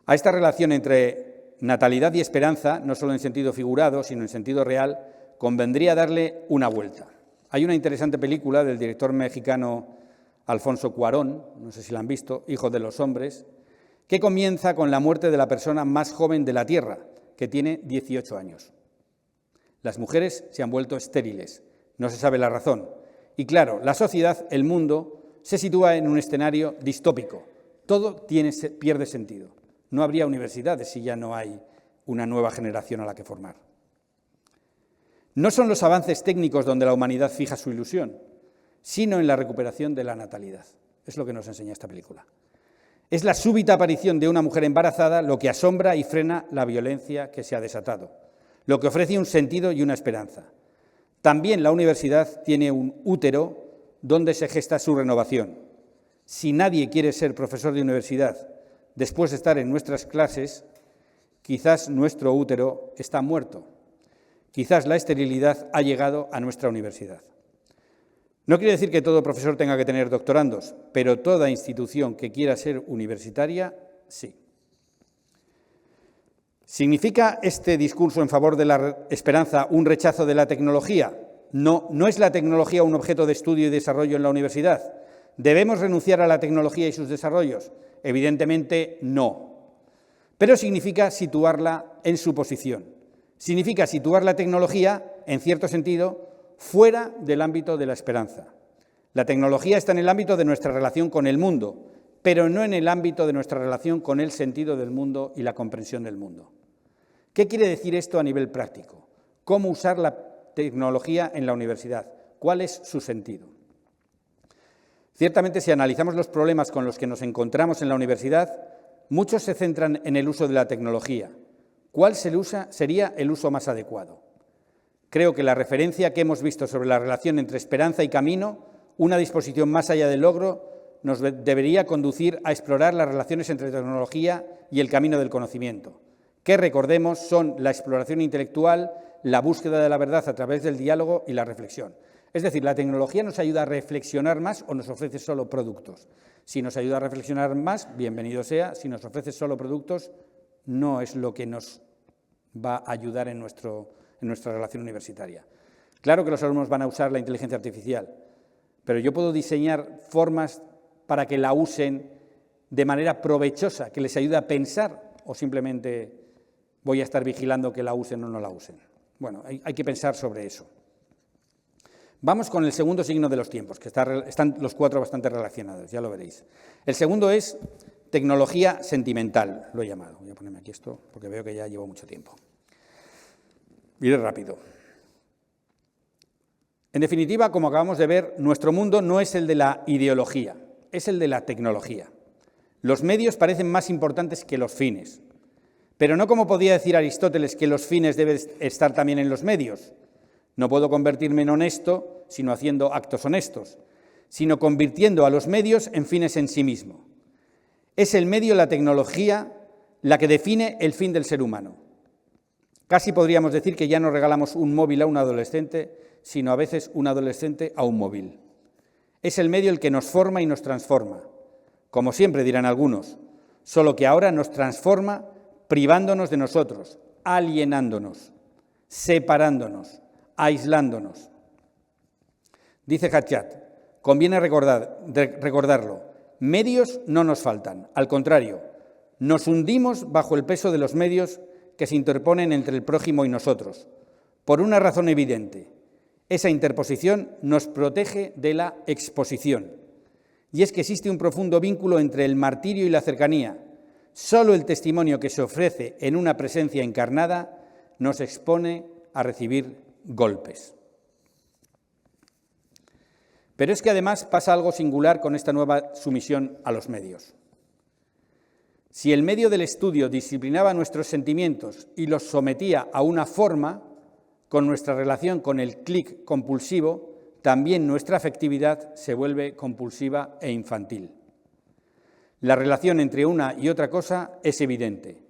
A esta relación entre natalidad y esperanza, no solo en sentido figurado, sino en sentido real, convendría darle una vuelta. Hay una interesante película del director mexicano Alfonso Cuarón, no sé si la han visto, Hijo de los hombres, que comienza con la muerte de la persona más joven de la Tierra, que tiene 18 años. Las mujeres se han vuelto estériles, no se sabe la razón. Y claro, la sociedad, el mundo, se sitúa en un escenario distópico. Todo pierde sentido. No habría universidades si ya no hay una nueva generación a la que formar. No son los avances técnicos donde la humanidad fija su ilusión, sino en la recuperación de la natalidad. Es lo que nos enseña esta película. Es la súbita aparición de una mujer embarazada lo que asombra y frena la violencia que se ha desatado, lo que ofrece un sentido y una esperanza. También la universidad tiene un útero donde se gesta su renovación. Si nadie quiere ser profesor de universidad después de estar en nuestras clases, quizás nuestro útero está muerto. Quizás la esterilidad ha llegado a nuestra universidad. No quiere decir que todo profesor tenga que tener doctorandos, pero toda institución que quiera ser universitaria, sí. ¿Significa este discurso en favor de la esperanza un rechazo de la tecnología? No, no es la tecnología un objeto de estudio y desarrollo en la universidad. ¿Debemos renunciar a la tecnología y sus desarrollos? Evidentemente no. Pero significa situarla en su posición. Significa situar la tecnología, en cierto sentido, fuera del ámbito de la esperanza. La tecnología está en el ámbito de nuestra relación con el mundo, pero no en el ámbito de nuestra relación con el sentido del mundo y la comprensión del mundo. ¿Qué quiere decir esto a nivel práctico? ¿Cómo usar la tecnología en la universidad? ¿Cuál es su sentido? Ciertamente, si analizamos los problemas con los que nos encontramos en la universidad, muchos se centran en el uso de la tecnología. ¿Cuál sería el uso más adecuado? Creo que la referencia que hemos visto sobre la relación entre esperanza y camino, una disposición más allá del logro, nos debería conducir a explorar las relaciones entre tecnología y el camino del conocimiento, que, recordemos, son la exploración intelectual, la búsqueda de la verdad a través del diálogo y la reflexión. Es decir, la tecnología nos ayuda a reflexionar más o nos ofrece solo productos. Si nos ayuda a reflexionar más, bienvenido sea. Si nos ofrece solo productos, no es lo que nos va a ayudar en nuestra relación universitaria. Claro que los alumnos van a usar la inteligencia artificial, pero yo puedo diseñar formas para que la usen de manera provechosa, que les ayude a pensar, o simplemente voy a estar vigilando que la usen o no la usen. Bueno, hay que pensar sobre eso. Vamos con el segundo signo de los tiempos, que están los cuatro bastante relacionados, ya lo veréis. El segundo es tecnología sentimental, lo he llamado. Voy a ponerme aquí esto porque veo que ya llevo mucho tiempo. Iré rápido. En definitiva, como acabamos de ver, nuestro mundo no es el de la ideología, es el de la tecnología. Los medios parecen más importantes que los fines, pero no como podía decir Aristóteles que los fines deben estar también en los medios. No puedo convertirme en honesto sino haciendo actos honestos, sino convirtiendo a los medios en fines en sí mismo. Es el medio, la tecnología, la que define el fin del ser humano. Casi podríamos decir que ya no regalamos un móvil a un adolescente, sino a veces un adolescente a un móvil. Es el medio el que nos forma y nos transforma. Como siempre dirán algunos, solo que ahora nos transforma privándonos de nosotros, alienándonos, separándonos, aislándonos. Dice Hadjat, conviene recordarlo, medios no nos faltan, al contrario, nos hundimos bajo el peso de los medios que se interponen entre el prójimo y nosotros, por una razón evidente. Esa interposición nos protege de la exposición. Y es que existe un profundo vínculo entre el martirio y la cercanía. Solo el testimonio que se ofrece en una presencia encarnada nos expone a recibir golpes. Pero es que además pasa algo singular con esta nueva sumisión a los medios. Si el medio del estudio disciplinaba nuestros sentimientos y los sometía a una forma, con nuestra relación con el clic compulsivo, también nuestra afectividad se vuelve compulsiva e infantil. La relación entre una y otra cosa es evidente.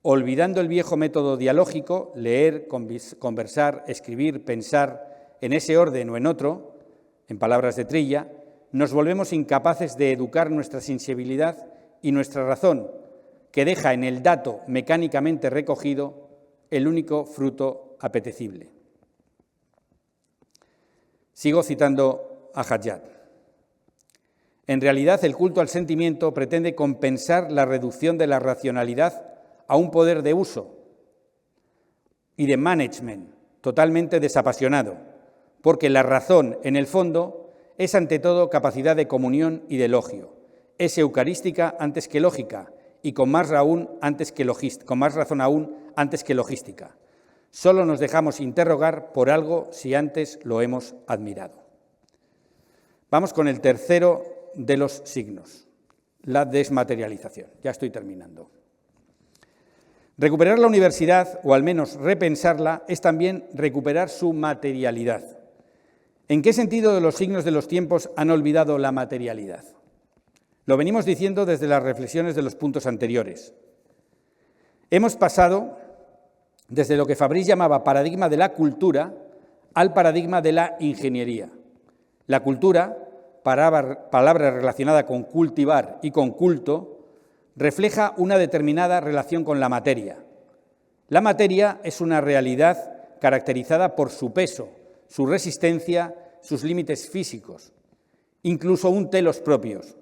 Olvidando el viejo método dialógico, leer, conversar, escribir, pensar, en ese orden o en otro, en palabras de Trilla, nos volvemos incapaces de educar nuestra sensibilidad y nuestra razón, que deja en el dato mecánicamente recogido el único fruto apetecible. Sigo citando a Hadjat. En realidad, el culto al sentimiento pretende compensar la reducción de la racionalidad a un poder de uso y de management totalmente desapasionado, porque la razón, en el fondo, es ante todo capacidad de comunión y de elogio. Es eucarística antes que lógica y con más razón aún antes que logística. Solo nos dejamos interrogar por algo si antes lo hemos admirado. Vamos con el tercero de los signos, la desmaterialización. Ya estoy terminando. Recuperar la universidad, o al menos repensarla, es también recuperar su materialidad. ¿En qué sentido los signos de los tiempos han olvidado la materialidad? Lo venimos diciendo desde las reflexiones de los puntos anteriores. Hemos pasado desde lo que Fabrice llamaba paradigma de la cultura al paradigma de la ingeniería. La cultura, palabra relacionada con cultivar y con culto, refleja una determinada relación con la materia. La materia es una realidad caracterizada por su peso, su resistencia, sus límites físicos, incluso un telos propios,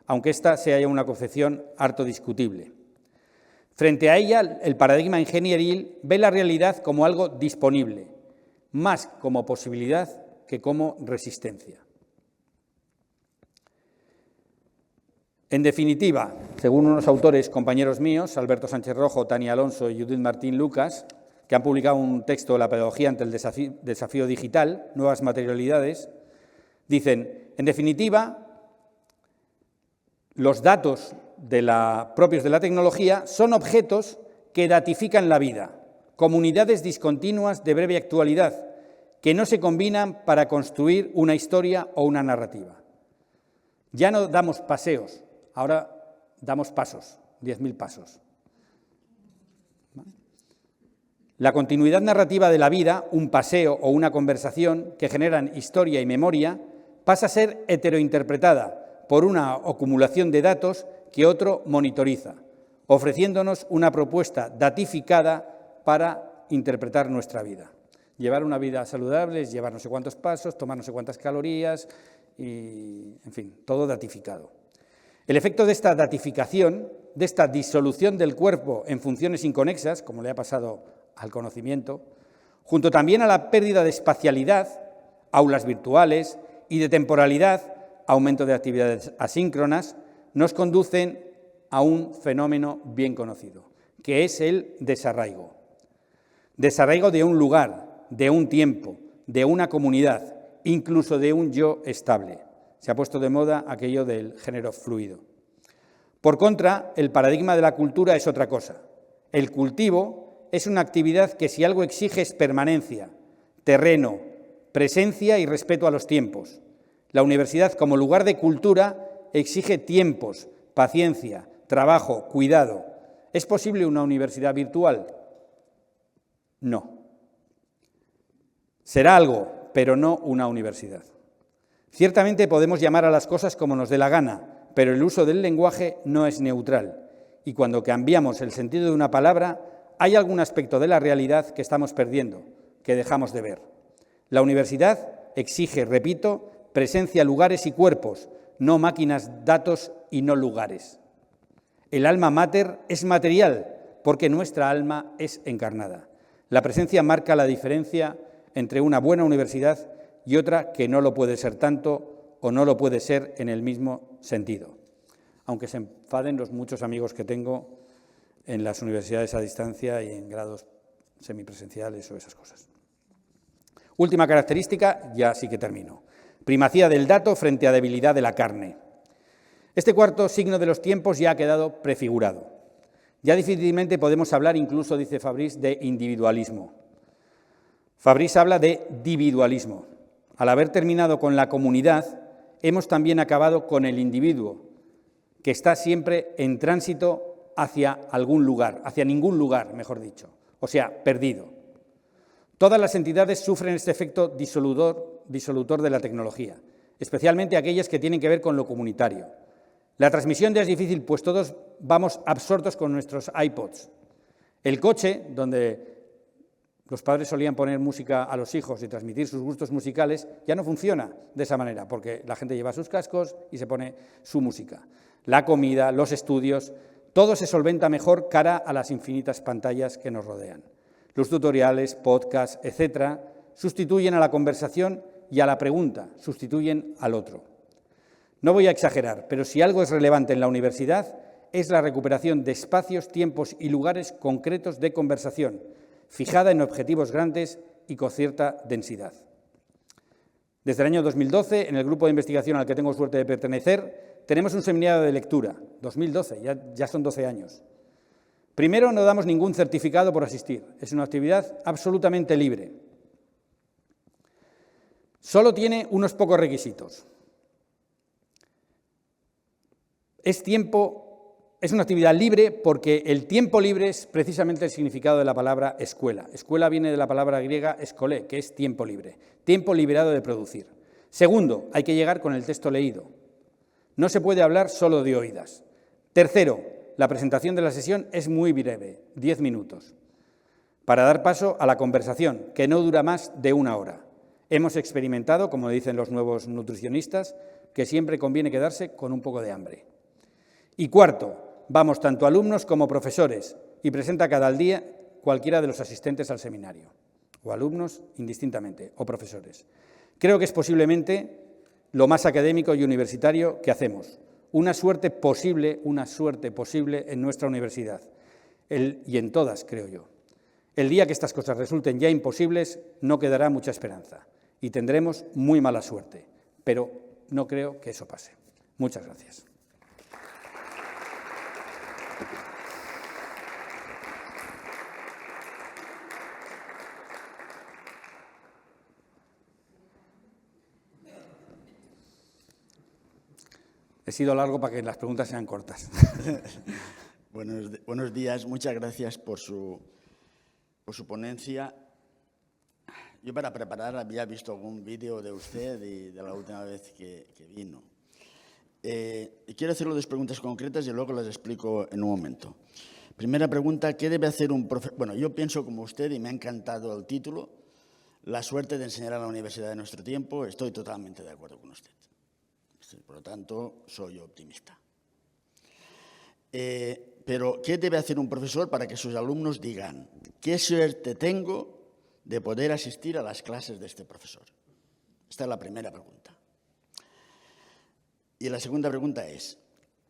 aunque esta sea una concepción harto discutible. Frente a ella, el paradigma ingenieril ve la realidad como algo disponible, más como posibilidad que como resistencia. En definitiva, según unos autores compañeros míos, Alberto Sánchez Rojo, Tania Alonso y Judith Martín Lucas, que han publicado un texto, La pedagogía ante el desafío digital, nuevas materialidades, dicen, en definitiva, los datos propios de la tecnología son objetos que datifican la vida, comunidades discontinuas de breve actualidad, que no se combinan para construir una historia o una narrativa. Ya no damos paseos, ahora damos pasos, 10.000 pasos. La continuidad narrativa de la vida, un paseo o una conversación que generan historia y memoria, pasa a ser heterointerpretada por una acumulación de datos que otro monitoriza, ofreciéndonos una propuesta datificada para interpretar nuestra vida. Llevar una vida saludable es llevar no sé cuántos pasos, tomar no sé cuántas calorías y, en fin, todo datificado. El efecto de esta datificación, de esta disolución del cuerpo en funciones inconexas, como le ha pasado al conocimiento, junto también a la pérdida de espacialidad, aulas virtuales, y de temporalidad, aumento de actividades asíncronas, nos conducen a un fenómeno bien conocido, que es el desarraigo. Desarraigo de un lugar, de un tiempo, de una comunidad, incluso de un yo estable. Se ha puesto de moda aquello del género fluido. Por contra, el paradigma de la cultura es otra cosa. El cultivo es una actividad que si algo exige es permanencia, terreno, presencia y respeto a los tiempos. La universidad como lugar de cultura exige tiempos, paciencia, trabajo, cuidado. ¿Es posible una universidad virtual? No. Será algo, pero no una universidad. Ciertamente podemos llamar a las cosas como nos dé la gana, pero el uso del lenguaje no es neutral. Y cuando cambiamos el sentido de una palabra, hay algún aspecto de la realidad que estamos perdiendo, que dejamos de ver. La universidad exige, repito, presencia, lugares y cuerpos, no máquinas, datos y no lugares. El alma mater es material, porque nuestra alma es encarnada. La presencia marca la diferencia entre una buena universidad y otra que no lo puede ser tanto o no lo puede ser en el mismo sentido. Aunque se enfaden los muchos amigos que tengo en las universidades a distancia y en grados semipresenciales o esas cosas. Última característica, ya sí que termino. Primacía del dato frente a debilidad de la carne. Este cuarto signo de los tiempos ya ha quedado prefigurado. Ya difícilmente podemos hablar, incluso, dice Fabrice, de individualismo. Fabrice habla de dividualismo. Al haber terminado con la comunidad, hemos también acabado con el individuo, que está siempre en tránsito hacia algún lugar, hacia ningún lugar, mejor dicho, o sea, perdido. Todas las entidades sufren este efecto disolutor de la tecnología, especialmente aquellas que tienen que ver con lo comunitario. La transmisión ya es difícil, pues todos vamos absortos con nuestros iPods. El coche, donde los padres solían poner música a los hijos y transmitir sus gustos musicales, ya no funciona de esa manera, porque la gente lleva sus cascos y se pone su música. La comida, los estudios, todo se solventa mejor cara a las infinitas pantallas que nos rodean. Los tutoriales, podcasts, etcétera, sustituyen a la conversación y a la pregunta, sustituyen al otro. No voy a exagerar, pero si algo es relevante en la universidad es la recuperación de espacios, tiempos y lugares concretos de conversación, fijada en objetivos grandes y con cierta densidad. Desde el año 2012, en el grupo de investigación al que tengo suerte de pertenecer, tenemos un seminario de lectura. 2012, ya son 12 años. Primero, no damos ningún certificado por asistir. Es una actividad absolutamente libre. Solo tiene unos pocos requisitos. Es una actividad libre porque el tiempo libre es precisamente el significado de la palabra escuela. Escuela viene de la palabra griega eskolé, que es tiempo libre, tiempo liberado de producir. Segundo, hay que llegar con el texto leído. No se puede hablar solo de oídas. Tercero, la presentación de la sesión es muy breve, 10 minutos, para dar paso a la conversación, que no dura más de 1 hora. Hemos experimentado, como dicen los nuevos nutricionistas, que siempre conviene quedarse con un poco de hambre. Y cuarto, vamos tanto alumnos como profesores y presenta cada día cualquiera de los asistentes al seminario, o alumnos indistintamente, o profesores. Creo que es posiblemente lo más académico y universitario que hacemos. Una suerte posible en nuestra universidad, y en todas, creo yo. El día que estas cosas resulten ya imposibles, no quedará mucha esperanza y tendremos muy mala suerte, pero no creo que eso pase. Muchas gracias. He sido largo para que las preguntas sean cortas. Buenos días, muchas gracias por su ponencia. Yo para preparar había visto algún vídeo de usted y de la última vez que vino. Quiero hacerle 2 preguntas concretas y luego las explico en un momento. Primera pregunta, ¿qué debe hacer un profesor? Bueno, yo pienso como usted y me ha encantado el título, La suerte de enseñar a la universidad de nuestro tiempo. Estoy totalmente de acuerdo con usted. Por lo tanto, soy optimista. Pero, ¿qué debe hacer un profesor para que sus alumnos digan qué suerte tengo de poder asistir a las clases de este profesor? Esta es la primera pregunta. Y la segunda pregunta es,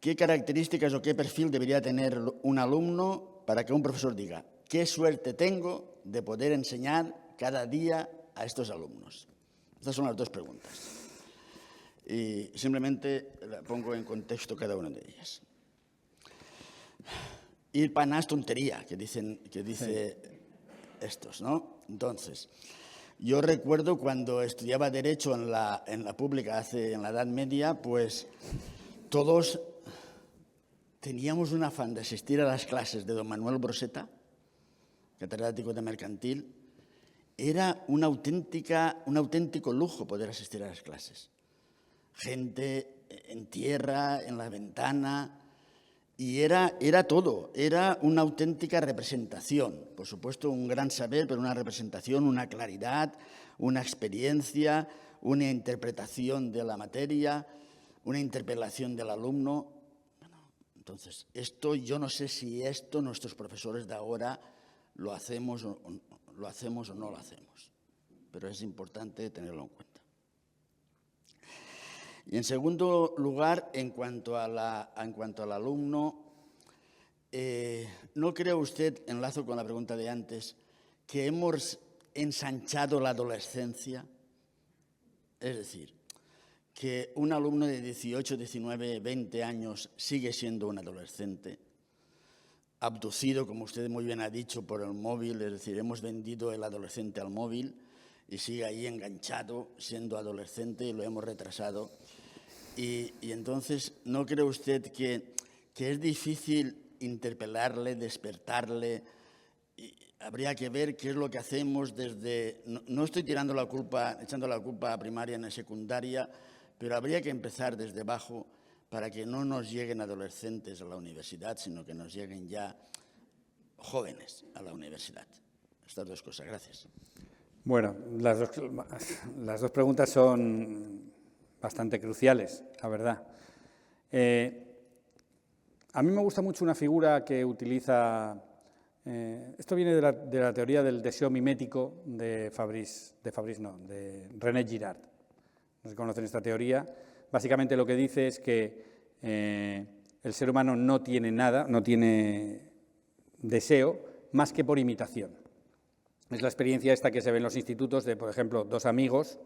¿qué características o qué perfil debería tener un alumno para que un profesor diga qué suerte tengo de poder enseñar cada día a estos alumnos? Estas son las dos preguntas. Y simplemente la pongo en contexto cada una de ellas. Ir para es tontería, que dice estos, ¿no? Entonces, yo recuerdo cuando estudiaba Derecho en la pública en la Edad Media, pues todos teníamos un afán de asistir a las clases de don Manuel Broseta, catedrático de Mercantil. Era un auténtico lujo poder asistir a las clases. Gente en tierra, en la ventana, y era todo, era una auténtica representación. Por supuesto, un gran saber, pero una representación, una claridad, una experiencia, una interpretación de la materia, una interpelación del alumno. Bueno, entonces, esto yo no sé si esto nuestros profesores de ahora lo hacemos o no lo hacemos, pero es importante tenerlo en cuenta. Y en segundo lugar, en cuanto al alumno, ¿no cree usted, enlazo con la pregunta de antes, que hemos ensanchado la adolescencia? Es decir, que un alumno de 18, 19, 20 años sigue siendo un adolescente, abducido, como usted muy bien ha dicho, por el móvil, es decir, hemos vendido el adolescente al móvil y sigue ahí enganchado, siendo adolescente, y lo hemos retrasado. Y entonces, ¿no cree usted que es difícil interpelarle, despertarle? Y habría que ver qué es lo que hacemos desde... No estoy echando la culpa a primaria ni a secundaria, pero habría que empezar desde abajo para que no nos lleguen adolescentes a la universidad, sino que nos lleguen ya jóvenes a la universidad. Estas dos cosas. Gracias. Bueno, las dos preguntas son bastante cruciales, la verdad. A mí me gusta mucho una figura que utiliza... esto viene de la teoría del deseo mimético de René Girard. No se conocen esta teoría. Básicamente lo que dice es que el ser humano no tiene nada, no tiene deseo más que por imitación. Es la experiencia esta que se ve en los institutos de, por ejemplo, dos amigos,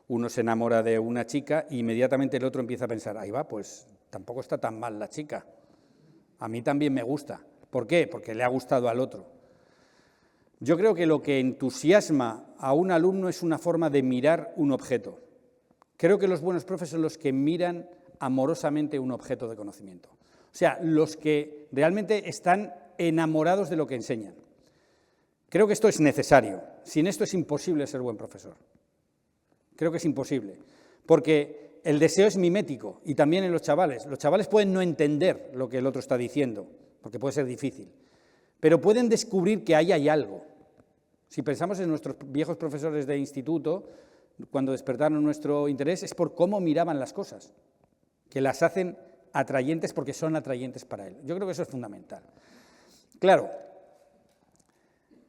uno se enamora de una chica e inmediatamente el otro empieza a pensar, ahí va, pues tampoco está tan mal la chica, a mí también me gusta. ¿Por qué? Porque le ha gustado al otro. Yo creo que lo que entusiasma a un alumno es una forma de mirar un objeto. Creo que los buenos profes son los que miran amorosamente un objeto de conocimiento. O sea, los que realmente están enamorados de lo que enseñan. Creo que esto es necesario. Sin esto es imposible ser buen profesor. Creo que es imposible. Porque el deseo es mimético y también en los chavales. Los chavales pueden no entender lo que el otro está diciendo, porque puede ser difícil. Pero pueden descubrir que ahí hay algo. Si pensamos en nuestros viejos profesores de instituto, cuando despertaron nuestro interés, es por cómo miraban las cosas, que las hacen atrayentes porque son atrayentes para él. Yo creo que eso es fundamental. Claro,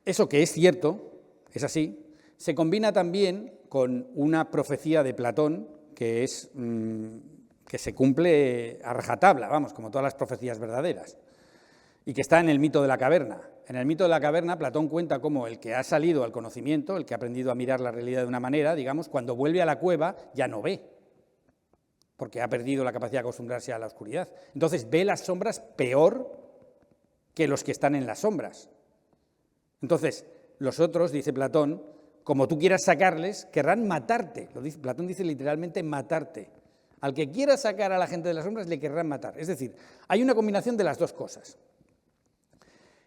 eso que es cierto, es así, se combina también con una profecía de Platón que se cumple a rajatabla, vamos, como todas las profecías verdaderas, y que está en el mito de la caverna. En el mito de la caverna, Platón cuenta cómo el que ha salido al conocimiento, el que ha aprendido a mirar la realidad de una manera, digamos, cuando vuelve a la cueva ya no ve, porque ha perdido la capacidad de acostumbrarse a la oscuridad. Entonces ve las sombras peor que los que están en las sombras. Entonces, los otros, dice Platón, como tú quieras sacarles, querrán matarte. Platón dice literalmente matarte. Al que quiera sacar a la gente de las sombras, le querrán matar. Es decir, hay una combinación de las dos cosas.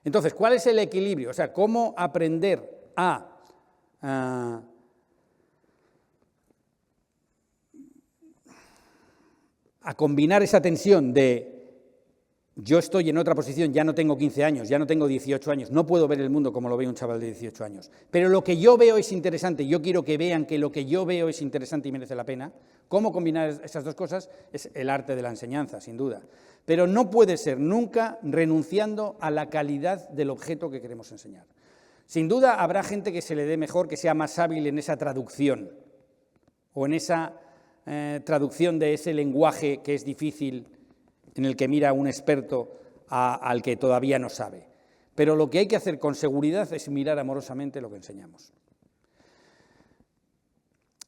Entonces, ¿cuál es el equilibrio? O sea, ¿cómo aprender a combinar esa tensión de yo estoy en otra posición, ya no tengo 15 años, ya no tengo 18 años, no puedo ver el mundo como lo ve un chaval de 18 años. Pero lo que yo veo es interesante, yo quiero que vean que lo que yo veo es interesante y merece la pena. ¿Cómo combinar esas dos cosas? Es el arte de la enseñanza, sin duda. Pero no puede ser nunca renunciando a la calidad del objeto que queremos enseñar. Sin duda habrá gente que se le dé mejor, que sea más hábil en esa traducción o en esa traducción de ese lenguaje que es difícil, en el que mira un experto al que todavía no sabe. Pero lo que hay que hacer con seguridad es mirar amorosamente lo que enseñamos.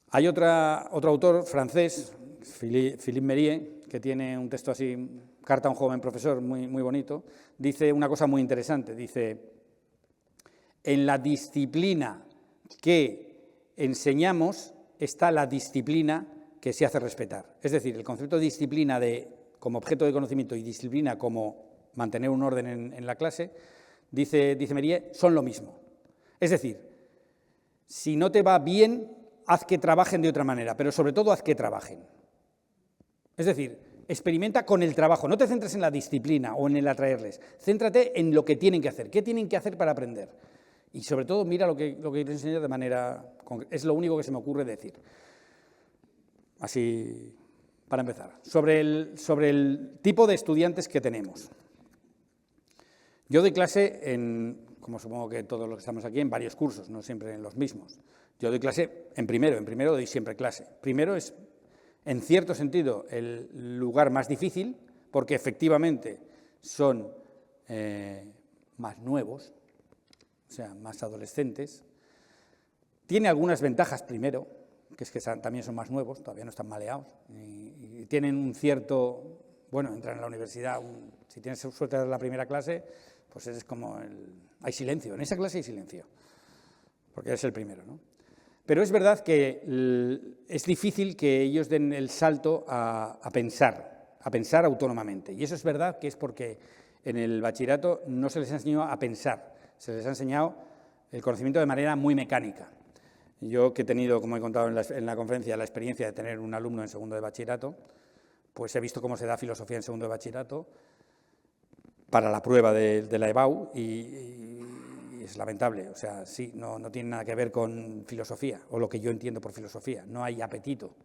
Hay otro autor francés, Philippe Mérier, que tiene un texto así, Carta a un joven profesor, muy, muy bonito, dice una cosa muy interesante, dice: en la disciplina que enseñamos está la disciplina que se hace respetar. Es decir, el concepto de disciplina como objeto de conocimiento y disciplina como mantener un orden en la clase, dice Mérier, son lo mismo. Es decir, si no te va bien, haz que trabajen de otra manera, pero sobre todo haz que trabajen. Es decir, experimenta con el trabajo, no te centres en la disciplina o en el atraerles, céntrate en lo que tienen que hacer, qué tienen que hacer para aprender. Y sobre todo mira lo que quiero enseñar de manera concreta. Es lo único que se me ocurre decir. Así, para empezar, sobre el tipo de estudiantes que tenemos. Yo doy clase como supongo que todos los que estamos aquí, en varios cursos, no siempre en los mismos. Yo doy clase en primero doy siempre clase. Primero es, en cierto sentido, el lugar más difícil, porque efectivamente son más nuevos, o sea, más adolescentes. Tiene algunas ventajas primero, que es que también son más nuevos, todavía no están maleados, y tienen un cierto, bueno, entran en la universidad, si tienes suerte de la primera clase, pues es como hay silencio, en esa clase hay silencio, porque eres el primero, ¿no? Pero es verdad que es difícil que ellos den el salto a pensar autónomamente, y eso es verdad que es porque en el bachillerato no se les ha enseñado a pensar, se les ha enseñado el conocimiento de manera muy mecánica. Yo, que he tenido, como he contado en la conferencia, la experiencia de tener un alumno en segundo de bachillerato, pues he visto cómo se da filosofía en segundo de bachillerato para la prueba de la EBAU y es lamentable. O sea, sí, no tiene nada que ver con filosofía o lo que yo entiendo por filosofía. No hay apetito,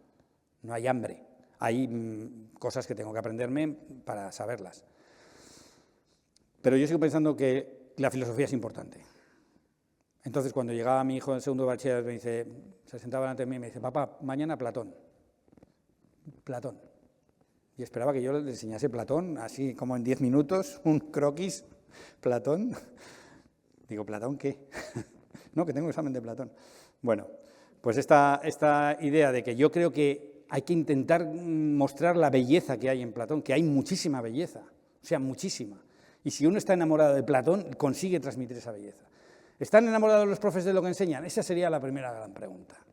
no hay hambre. Hay cosas que tengo que aprenderme para saberlas. Pero yo sigo pensando que la filosofía es importante. Entonces, cuando llegaba mi hijo en segundo de bachiller, se sentaba delante de mí y me dice: papá, mañana Platón. Platón. Y esperaba que yo le enseñase Platón, así como en 10 minutos, un croquis, Platón. Digo, ¿Platón qué? No, que tengo examen de Platón. Bueno, pues esta idea de que yo creo que hay que intentar mostrar la belleza que hay en Platón, que hay muchísima belleza, o sea, muchísima. Y si uno está enamorado de Platón, consigue transmitir esa belleza. ¿Están enamorados los profes de lo que enseñan? Esa sería la primera gran pregunta.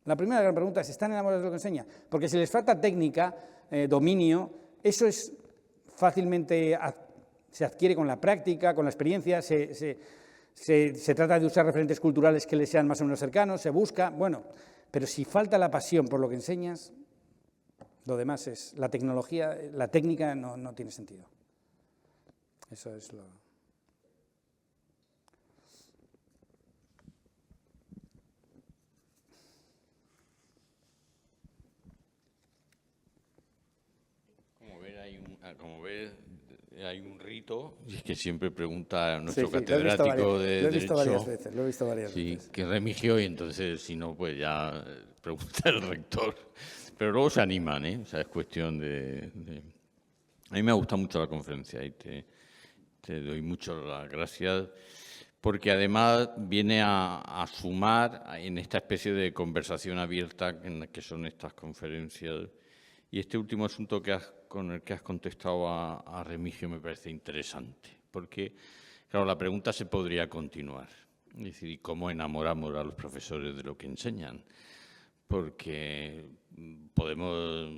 La primera gran pregunta es: ¿están enamorados de lo que enseñan? Porque si les falta técnica, dominio, eso es fácilmente, se adquiere con la práctica, con la experiencia, se trata de usar referentes culturales que les sean más o menos cercanos, se busca, bueno, pero si falta la pasión por lo que enseñas, lo demás es, la tecnología, la técnica no tiene sentido. Eso es lo... Como ves, hay un rito, y es que siempre pregunta a nuestro catedrático de Derecho. Lo he visto varias veces. Que remigio, y entonces, si no, pues ya pregunta el rector. Pero luego se animan, ¿eh? O sea, es cuestión de... A mí me gusta mucho la conferencia y te doy mucho las gracias, porque además viene a sumar en esta especie de conversación abierta en la que son estas conferencias. Y este último asunto con el que has contestado a Remigio me parece interesante, porque, claro, la pregunta se podría continuar. Es decir, ¿cómo enamoramos a los profesores de lo que enseñan? Porque podemos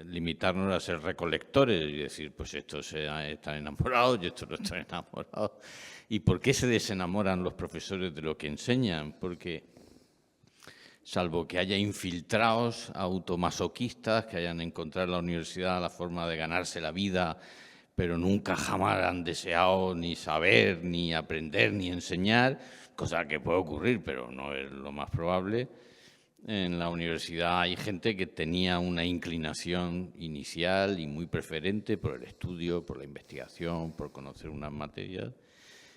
limitarnos a ser recolectores y decir, pues estos están enamorados y estos no están enamorados. ¿Y por qué se desenamoran los profesores de lo que enseñan? Porque, salvo que haya infiltrados automasoquistas que hayan encontrado en la universidad la forma de ganarse la vida pero nunca jamás han deseado ni saber, ni aprender, ni enseñar, cosa que puede ocurrir, pero no es lo más probable. En la universidad hay gente que tenía una inclinación inicial y muy preferente por el estudio, por la investigación, por conocer unas materias.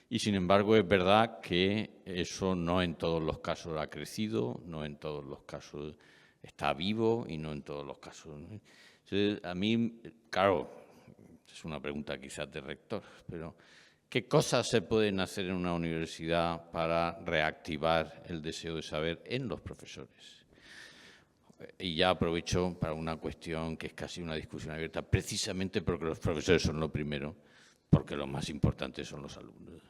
Y sin embargo es verdad que eso no en todos los casos ha crecido, no en todos los casos está vivo y no en todos los casos. Entonces, a mí, claro, es una pregunta quizás de rector, pero ¿qué cosas se pueden hacer en una universidad para reactivar el deseo de saber en los profesores? Y ya aprovecho para una cuestión que es casi una discusión abierta, precisamente porque los profesores son lo primero, porque lo más importante son los alumnos.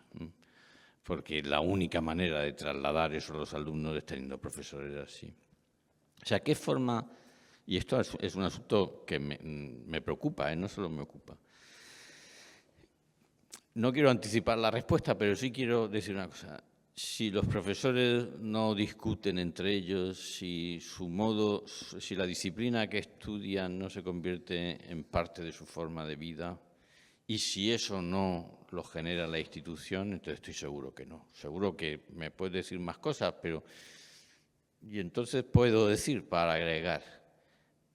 Porque la única manera de trasladar eso a los alumnos es teniendo profesores así. O sea, ¿qué forma? Y esto es un asunto que me preocupa, no solo me ocupa. No quiero anticipar la respuesta, pero sí quiero decir una cosa. Si los profesores no discuten entre ellos, si la disciplina que estudian no se convierte en parte de su forma de vida, y si eso no lo genera la institución, entonces estoy seguro que no. Seguro que me puedes decir más cosas, pero... Y entonces puedo decir, para agregar,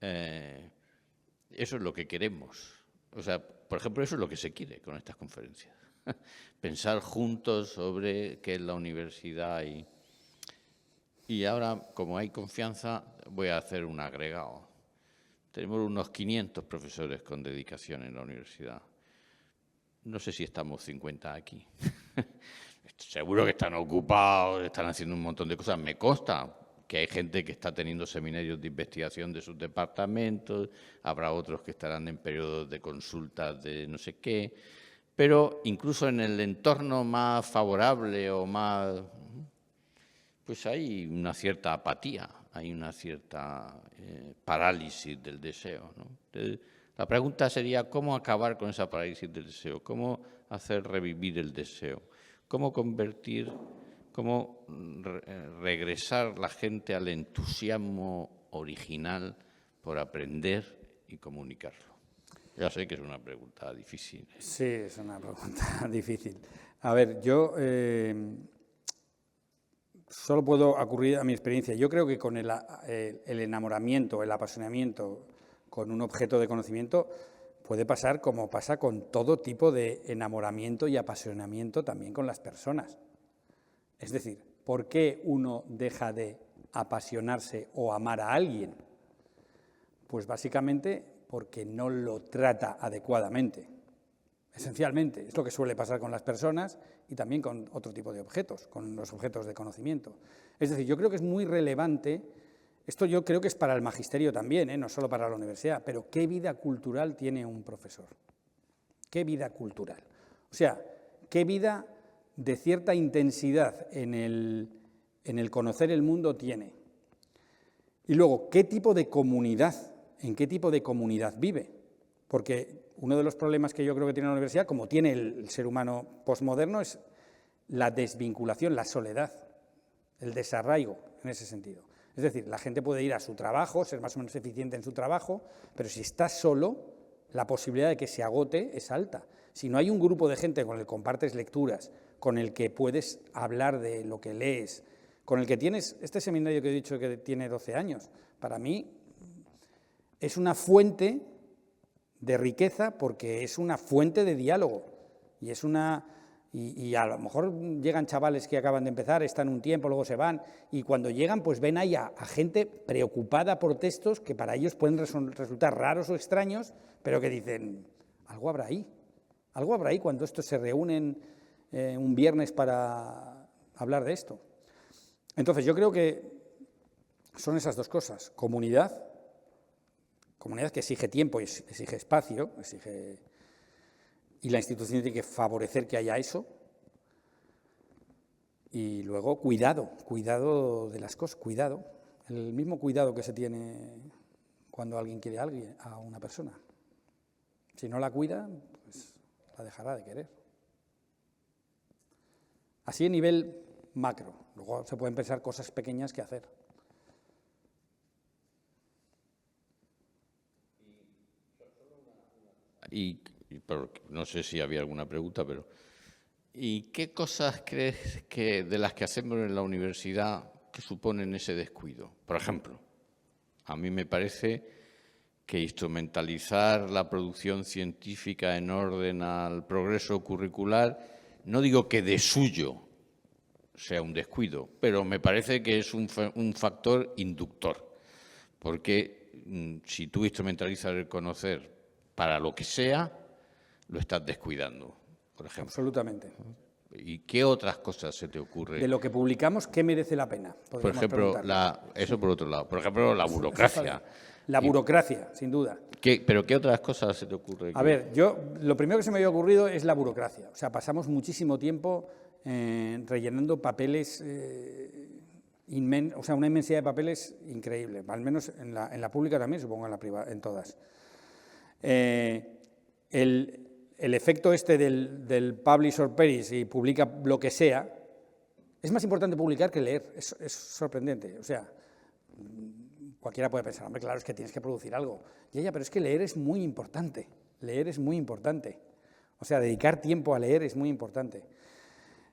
eso es lo que queremos. O sea, por ejemplo, eso es lo que se quiere con estas conferencias. Pensar juntos sobre qué es la universidad y ahora, como hay confianza, voy a hacer un agregado. Tenemos unos 500 profesores con dedicación en la universidad. No sé si estamos 50 aquí. Seguro que están ocupados, están haciendo un montón de cosas. Me consta que hay gente que está teniendo seminarios de investigación de sus departamentos, habrá otros que estarán en periodos de consultas de no sé qué, pero incluso en el entorno más favorable o más, pues hay una cierta apatía, hay una cierta parálisis del deseo, ¿no? Entonces, la pregunta sería cómo acabar con esa parálisis del deseo, cómo hacer revivir el deseo, cómo regresar la gente al entusiasmo original por aprender y comunicarlo. Ya sé que es una pregunta difícil. Sí, es una pregunta difícil. A ver, yo solo puedo acudir a mi experiencia. Yo creo que con el enamoramiento, el apasionamiento con un objeto de conocimiento puede pasar como pasa con todo tipo de enamoramiento y apasionamiento también con las personas. Es decir, ¿por qué uno deja de apasionarse o amar a alguien? Pues básicamente porque no lo trata adecuadamente. Esencialmente, es lo que suele pasar con las personas y también con otro tipo de objetos, con los objetos de conocimiento. Es decir, yo creo que es muy relevante, esto yo creo que es para el magisterio también, no solo para la universidad, pero ¿qué vida cultural tiene un profesor? ¿Qué vida cultural? O sea, ¿qué vida de cierta intensidad en el conocer el mundo tiene? Y luego, ¿qué tipo de comunidad, en qué tipo de comunidad vive? Porque uno de los problemas que yo creo que tiene la universidad, como tiene el ser humano posmoderno, es la desvinculación, la soledad, el desarraigo en ese sentido. Es decir, la gente puede ir a su trabajo, ser más o menos eficiente en su trabajo, pero si está solo, la posibilidad de que se agote es alta. Si no hay un grupo de gente con el que compartes lecturas, con el que puedes hablar de lo que lees, con el que tienes, este seminario que he dicho que tiene 12 años, para mí es una fuente de riqueza porque es una fuente de diálogo y a lo mejor llegan chavales que acaban de empezar, están un tiempo, luego se van y cuando llegan pues ven ahí a gente preocupada por textos que para ellos pueden resultar raros o extraños, pero que dicen, algo habrá ahí cuando estos se reúnen un viernes para hablar de esto. Entonces yo creo que son esas dos cosas, comunidad que exige tiempo, exige espacio, y la institución tiene que favorecer que haya eso. Y luego cuidado de las cosas, el mismo cuidado que se tiene cuando alguien quiere a una persona. Si no la cuida, pues la dejará de querer. Así a nivel macro, luego se pueden pensar cosas pequeñas que hacer. Y no sé si había alguna pregunta, pero ¿y qué cosas crees que de las que hacemos en la universidad que suponen ese descuido? Por ejemplo, a mí me parece que instrumentalizar la producción científica en orden al progreso curricular, no digo que de suyo sea un descuido, pero me parece que es un factor inductor, porque si tú instrumentalizas el conocer para lo que sea, lo estás descuidando, por ejemplo. Absolutamente. ¿Y qué otras cosas se te ocurre? De lo que publicamos, ¿qué merece la pena? Por ejemplo, eso por otro lado. Por ejemplo, la burocracia. La burocracia, sin duda. ¿Pero qué otras cosas se te ocurre? A ver, lo primero que se me había ocurrido es la burocracia. O sea, pasamos muchísimo tiempo rellenando papeles, o sea, una inmensidad de papeles increíble, al menos en la pública también, supongo en la privada, en todas. El efecto este del publish or perish y publica lo que sea, es más importante publicar que leer, es sorprendente. O sea, cualquiera puede pensar, hombre, claro, es que tienes que producir algo. Ya, pero es que leer es muy importante, O sea, dedicar tiempo a leer es muy importante.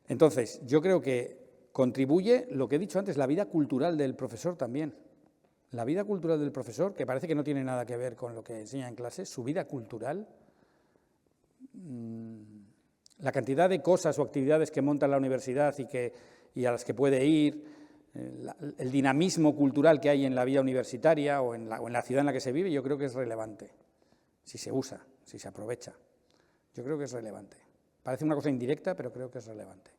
Entonces, yo creo que contribuye, lo que he dicho antes, la vida cultural del profesor también. La vida cultural del profesor, que parece que no tiene nada que ver con lo que enseña en clase, su vida cultural, la cantidad de cosas o actividades que monta la universidad y a las que puede ir, el dinamismo cultural que hay en la vida universitaria o en la ciudad en la que se vive, yo creo que es relevante, si se usa, si se aprovecha. Yo creo que es relevante. Parece una cosa indirecta, pero creo que es relevante.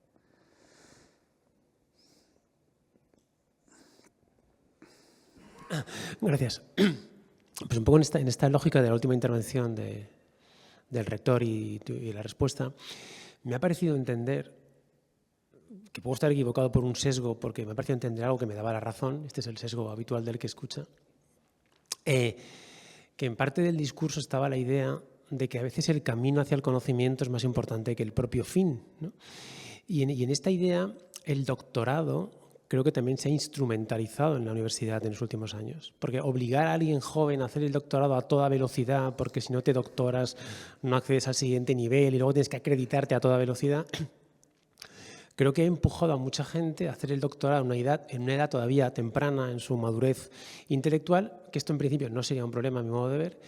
Gracias. Pues un poco en esta lógica de la última intervención del rector y la respuesta, me ha parecido entender, que puedo estar equivocado por un sesgo, porque me ha parecido entender algo que me daba la razón, este es el sesgo habitual del que escucha, que en parte del discurso estaba la idea de que a veces el camino hacia el conocimiento es más importante que el propio fin, ¿no? Y en esta idea, el doctorado creo que también se ha instrumentalizado en la universidad en los últimos años. Porque obligar a alguien joven a hacer el doctorado a toda velocidad, porque si no te doctoras no accedes al siguiente nivel y luego tienes que acreditarte a toda velocidad, creo que ha empujado a mucha gente a hacer el doctorado en una edad todavía temprana en su madurez intelectual, que esto en principio no sería un problema a mi modo de ver,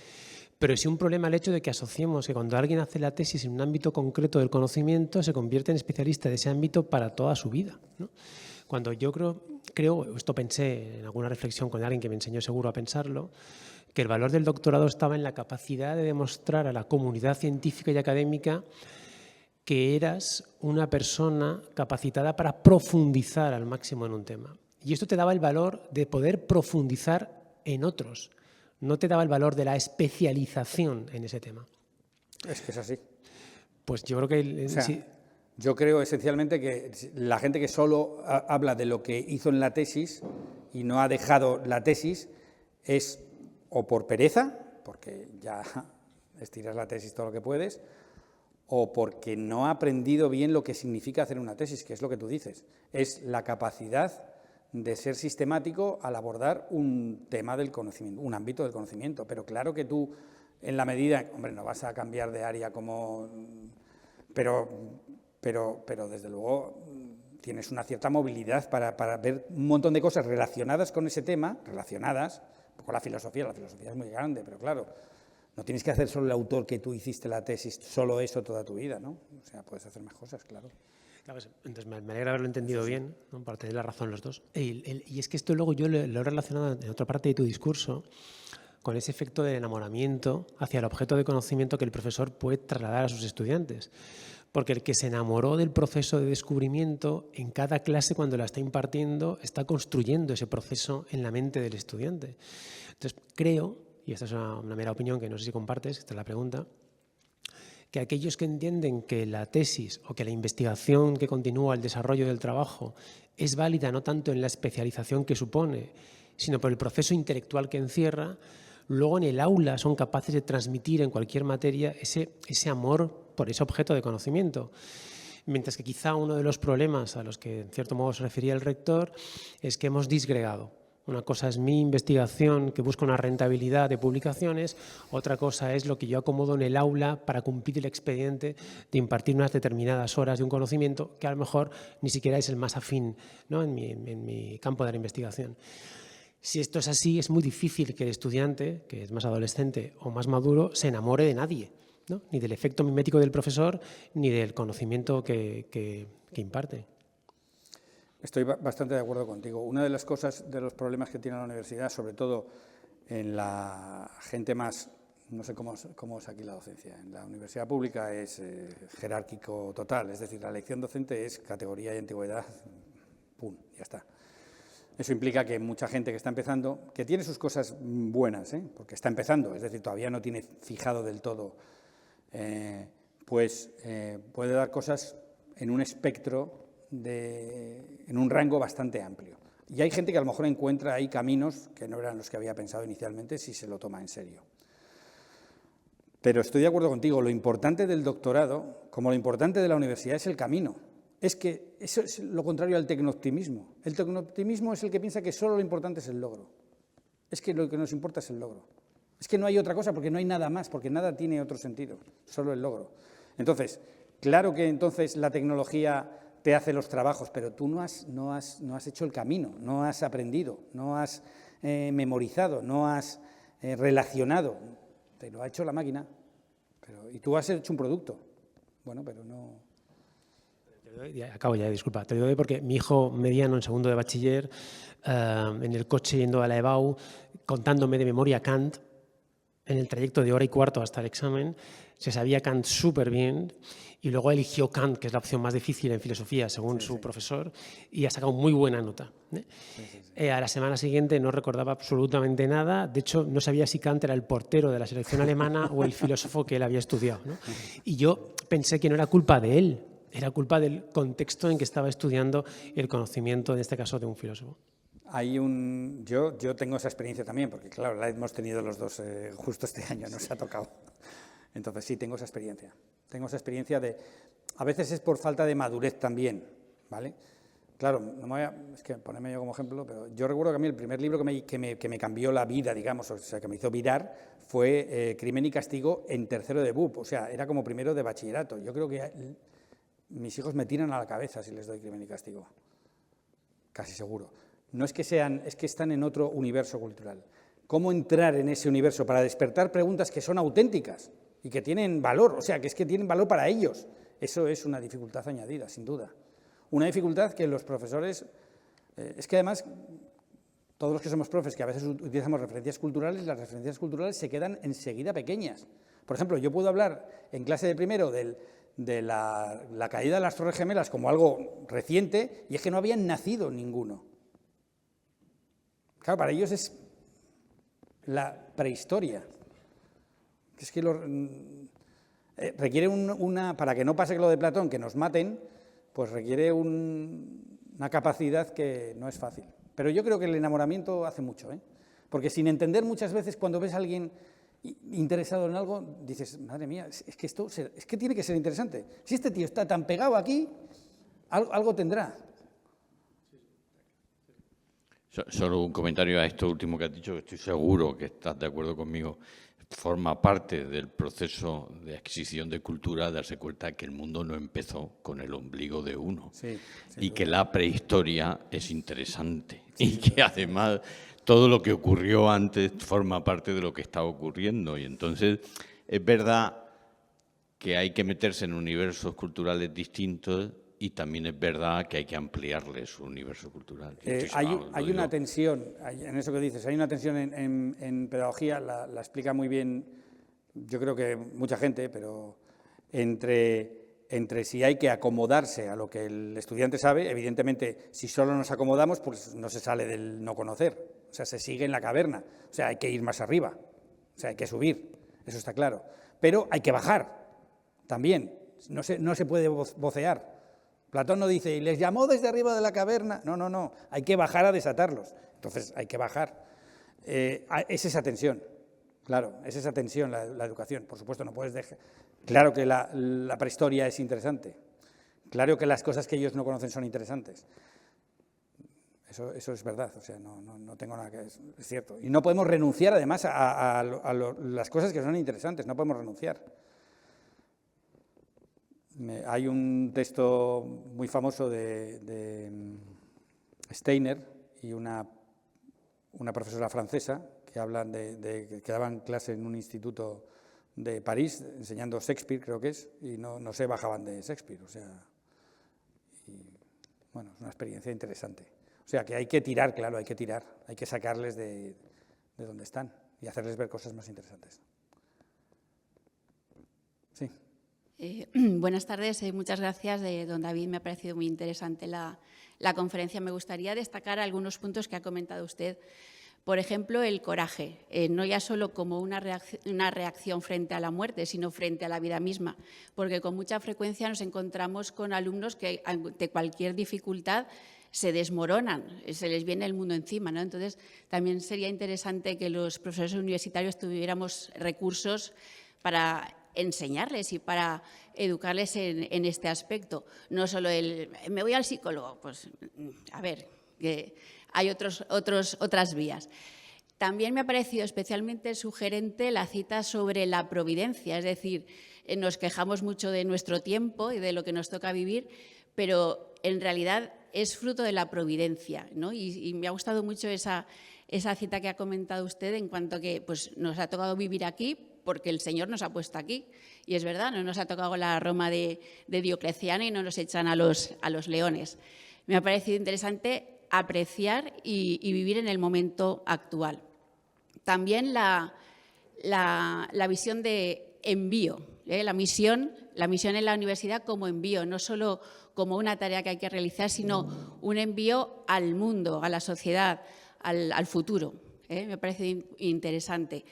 pero sí un problema el hecho de que asociemos que cuando alguien hace la tesis en un ámbito concreto del conocimiento se convierte en especialista de ese ámbito para toda su vida, ¿no? Cuando yo creo, esto pensé en alguna reflexión con alguien que me enseñó seguro a pensarlo, que el valor del doctorado estaba en la capacidad de demostrar a la comunidad científica y académica que eras una persona capacitada para profundizar al máximo en un tema. Y esto te daba el valor de poder profundizar en otros, no te daba el valor de la especialización en ese tema. Es que es así. Pues yo creo que... O sea, sí. Yo creo esencialmente que la gente que solo habla de lo que hizo en la tesis y no ha dejado la tesis es o por pereza, porque ya estiras la tesis todo lo que puedes, o porque no ha aprendido bien lo que significa hacer una tesis, que es lo que tú dices. Es la capacidad de ser sistemático al abordar un tema del conocimiento, un ámbito del conocimiento. Pero claro que tú, en la medida, hombre, no vas a cambiar de área como... Pero desde luego tienes una cierta movilidad para ver un montón de cosas relacionadas con ese tema, relacionadas con la filosofía es muy grande, pero claro, no tienes que hacer solo el autor que tú hiciste la tesis, solo eso toda tu vida, ¿no? O sea, puedes hacer más cosas, claro. Entonces me alegra haberlo entendido bien, ¿no? Para tener la razón los dos. Y es que esto luego yo lo he relacionado en otra parte de tu discurso con ese efecto del enamoramiento hacia el objeto de conocimiento que el profesor puede trasladar a sus estudiantes. Porque el que se enamoró del proceso de descubrimiento, en cada clase cuando la está impartiendo, está construyendo ese proceso en la mente del estudiante. Entonces creo, y esta es una mera opinión que no sé si compartes, esta es la pregunta, que aquellos que entienden que la tesis o que la investigación que continúa el desarrollo del trabajo es válida no tanto en la especialización que supone, sino por el proceso intelectual que encierra, luego en el aula son capaces de transmitir en cualquier materia ese amor por ese objeto de conocimiento. Mientras que quizá uno de los problemas a los que en cierto modo se refería el rector es que hemos disgregado. Una cosa es mi investigación que busca una rentabilidad de publicaciones, otra cosa es lo que yo acomodo en el aula para cumplir el expediente de impartir unas determinadas horas de un conocimiento que a lo mejor ni siquiera es el más afín, ¿no?, en mi campo de la investigación. Si esto es así, es muy difícil que el estudiante, que es más adolescente o más maduro, se enamore de nadie, ¿no?, ni del efecto mimético del profesor, ni del conocimiento que imparte. Estoy bastante de acuerdo contigo. Una de las cosas, de los problemas que tiene la universidad, sobre todo en la gente más, no sé cómo es aquí la docencia, en la universidad pública es jerárquico total, es decir, la elección docente es categoría y antigüedad, pum, ya está. Eso implica que mucha gente que está empezando, que tiene sus cosas buenas, porque está empezando, es decir, todavía no tiene fijado del todo, puede dar cosas en un espectro, en un rango bastante amplio. Y hay gente que a lo mejor encuentra ahí caminos que no eran los que había pensado inicialmente si se lo toma en serio. Pero estoy de acuerdo contigo, lo importante del doctorado, como lo importante de la universidad, es el camino. Es que eso es lo contrario al tecnooptimismo. El tecnooptimismo es el que piensa que solo lo importante es el logro. Es que lo que nos importa es el logro. Es que no hay otra cosa porque no hay nada más, porque nada tiene otro sentido, solo el logro. Entonces, claro que entonces la tecnología te hace los trabajos, pero tú no has hecho el camino, no has aprendido, no has memorizado, no has relacionado. Te lo ha hecho la máquina, y tú has hecho un producto. Bueno, pero no... Acabo ya, disculpa. Te lo doy porque mi hijo mediano en segundo de bachiller, en el coche yendo a la EBAU, contándome de memoria Kant, en el trayecto de hora y cuarto hasta el examen, se sabía Kant súper bien y luego eligió Kant, que es la opción más difícil en filosofía, según su profesor, y ha sacado muy buena nota. A la semana siguiente no recordaba absolutamente nada. De hecho, no sabía si Kant era el portero de la selección alemana o el filósofo que él había estudiado, ¿no? Y yo pensé que no era culpa de él, era culpa del contexto en que estaba estudiando el conocimiento, en este caso, de un filósofo. Yo tengo esa experiencia también, porque claro, la hemos tenido los dos justo este año, nos ha tocado. Entonces sí, tengo esa experiencia. Tengo esa experiencia a veces es por falta de madurez también, ¿vale? Claro, es que ponerme yo como ejemplo, pero yo recuerdo que a mí el primer libro que me cambió la vida, digamos, o sea, que me hizo virar, fue Crimen y Castigo en tercero de BUP, o sea, era como primero de bachillerato. Yo creo que mis hijos me tiran a la cabeza si les doy Crimen y Castigo, casi seguro. No es que es que están en otro universo cultural. ¿Cómo entrar en ese universo para despertar preguntas que son auténticas y que tienen valor? O sea, que es que tienen valor para ellos. Eso es una dificultad añadida, sin duda. Una dificultad que los profesores... es que además, todos los que somos profes, que a veces utilizamos referencias culturales, las referencias culturales se quedan enseguida pequeñas. Por ejemplo, yo puedo hablar en clase de primero de la caída de las Torres Gemelas como algo reciente y es que no habían nacido ninguno. Claro, para ellos es la prehistoria. Es que requiere para que no pase lo de Platón, que nos maten, pues requiere una capacidad que no es fácil. Pero yo creo que el enamoramiento hace mucho, porque sin entender muchas veces cuando ves a alguien interesado en algo, dices, madre mía, es que tiene que ser interesante. Si este tío está tan pegado aquí, algo tendrá. Solo un comentario a esto último que has dicho, que estoy seguro que estás de acuerdo conmigo. Forma parte del proceso de adquisición de cultura darse cuenta que el mundo no empezó con el ombligo de uno y que la prehistoria es interesante y que además todo lo que ocurrió antes forma parte de lo que está ocurriendo. Y entonces es verdad que hay que meterse en universos culturales distintos y también es verdad que hay que ampliarle su universo cultural. Hay una tensión, en eso que dices, hay una tensión en pedagogía, la explica muy bien, yo creo que mucha gente, pero entre si hay que acomodarse a lo que el estudiante sabe, evidentemente, si solo nos acomodamos, pues no se sale del no conocer, o sea, se sigue en la caverna, o sea, hay que ir más arriba, o sea, hay que subir, eso está claro, pero hay que bajar también, no se puede vocear. Platón no dice, y les llamó desde arriba de la caverna. No, hay que bajar a desatarlos. Entonces, hay que bajar. Es esa tensión, claro, es esa tensión la educación. Por supuesto, no puedes dejar... Claro que la prehistoria es interesante. Claro que las cosas que ellos no conocen son interesantes. Eso es verdad, o sea, no tengo nada que... Es cierto. Y no podemos renunciar, además, a las cosas que son interesantes, no podemos renunciar. Hay un texto muy famoso de Steiner y una profesora francesa que hablan que daban clase en un instituto de París, enseñando Shakespeare, creo que es, y no se bajaban de Shakespeare, o sea, bueno, es una experiencia interesante. O sea, que hay que tirar, claro, hay que sacarles de donde están y hacerles ver cosas más interesantes. Sí. Buenas tardes, muchas gracias, don David. Me ha parecido muy interesante la conferencia. Me gustaría destacar algunos puntos que ha comentado usted. Por ejemplo, el coraje, no ya solo como una reacción frente a la muerte, sino frente a la vida misma, porque con mucha frecuencia nos encontramos con alumnos que ante cualquier dificultad se desmoronan, se les viene el mundo encima, ¿no? Entonces, también sería interesante que los profesores universitarios tuviéramos recursos para enseñarles y para educarles en este aspecto. No solo me voy al psicólogo, pues a ver, que hay otras vías. También me ha parecido especialmente sugerente la cita sobre la providencia, es decir, nos quejamos mucho de nuestro tiempo y de lo que nos toca vivir, pero en realidad es fruto de la providencia, ¿no? Y me ha gustado mucho esa cita que ha comentado usted en cuanto a que pues, nos ha tocado vivir aquí porque el Señor nos ha puesto aquí. Y es verdad, no nos ha tocado la Roma de Diocleciano y no nos echan a los leones. Me ha parecido interesante apreciar y vivir en el momento actual. También la visión de envío, la misión en la universidad como envío, no solo como una tarea que hay que realizar, sino un envío al mundo, a la sociedad, al futuro. Me parece interesante.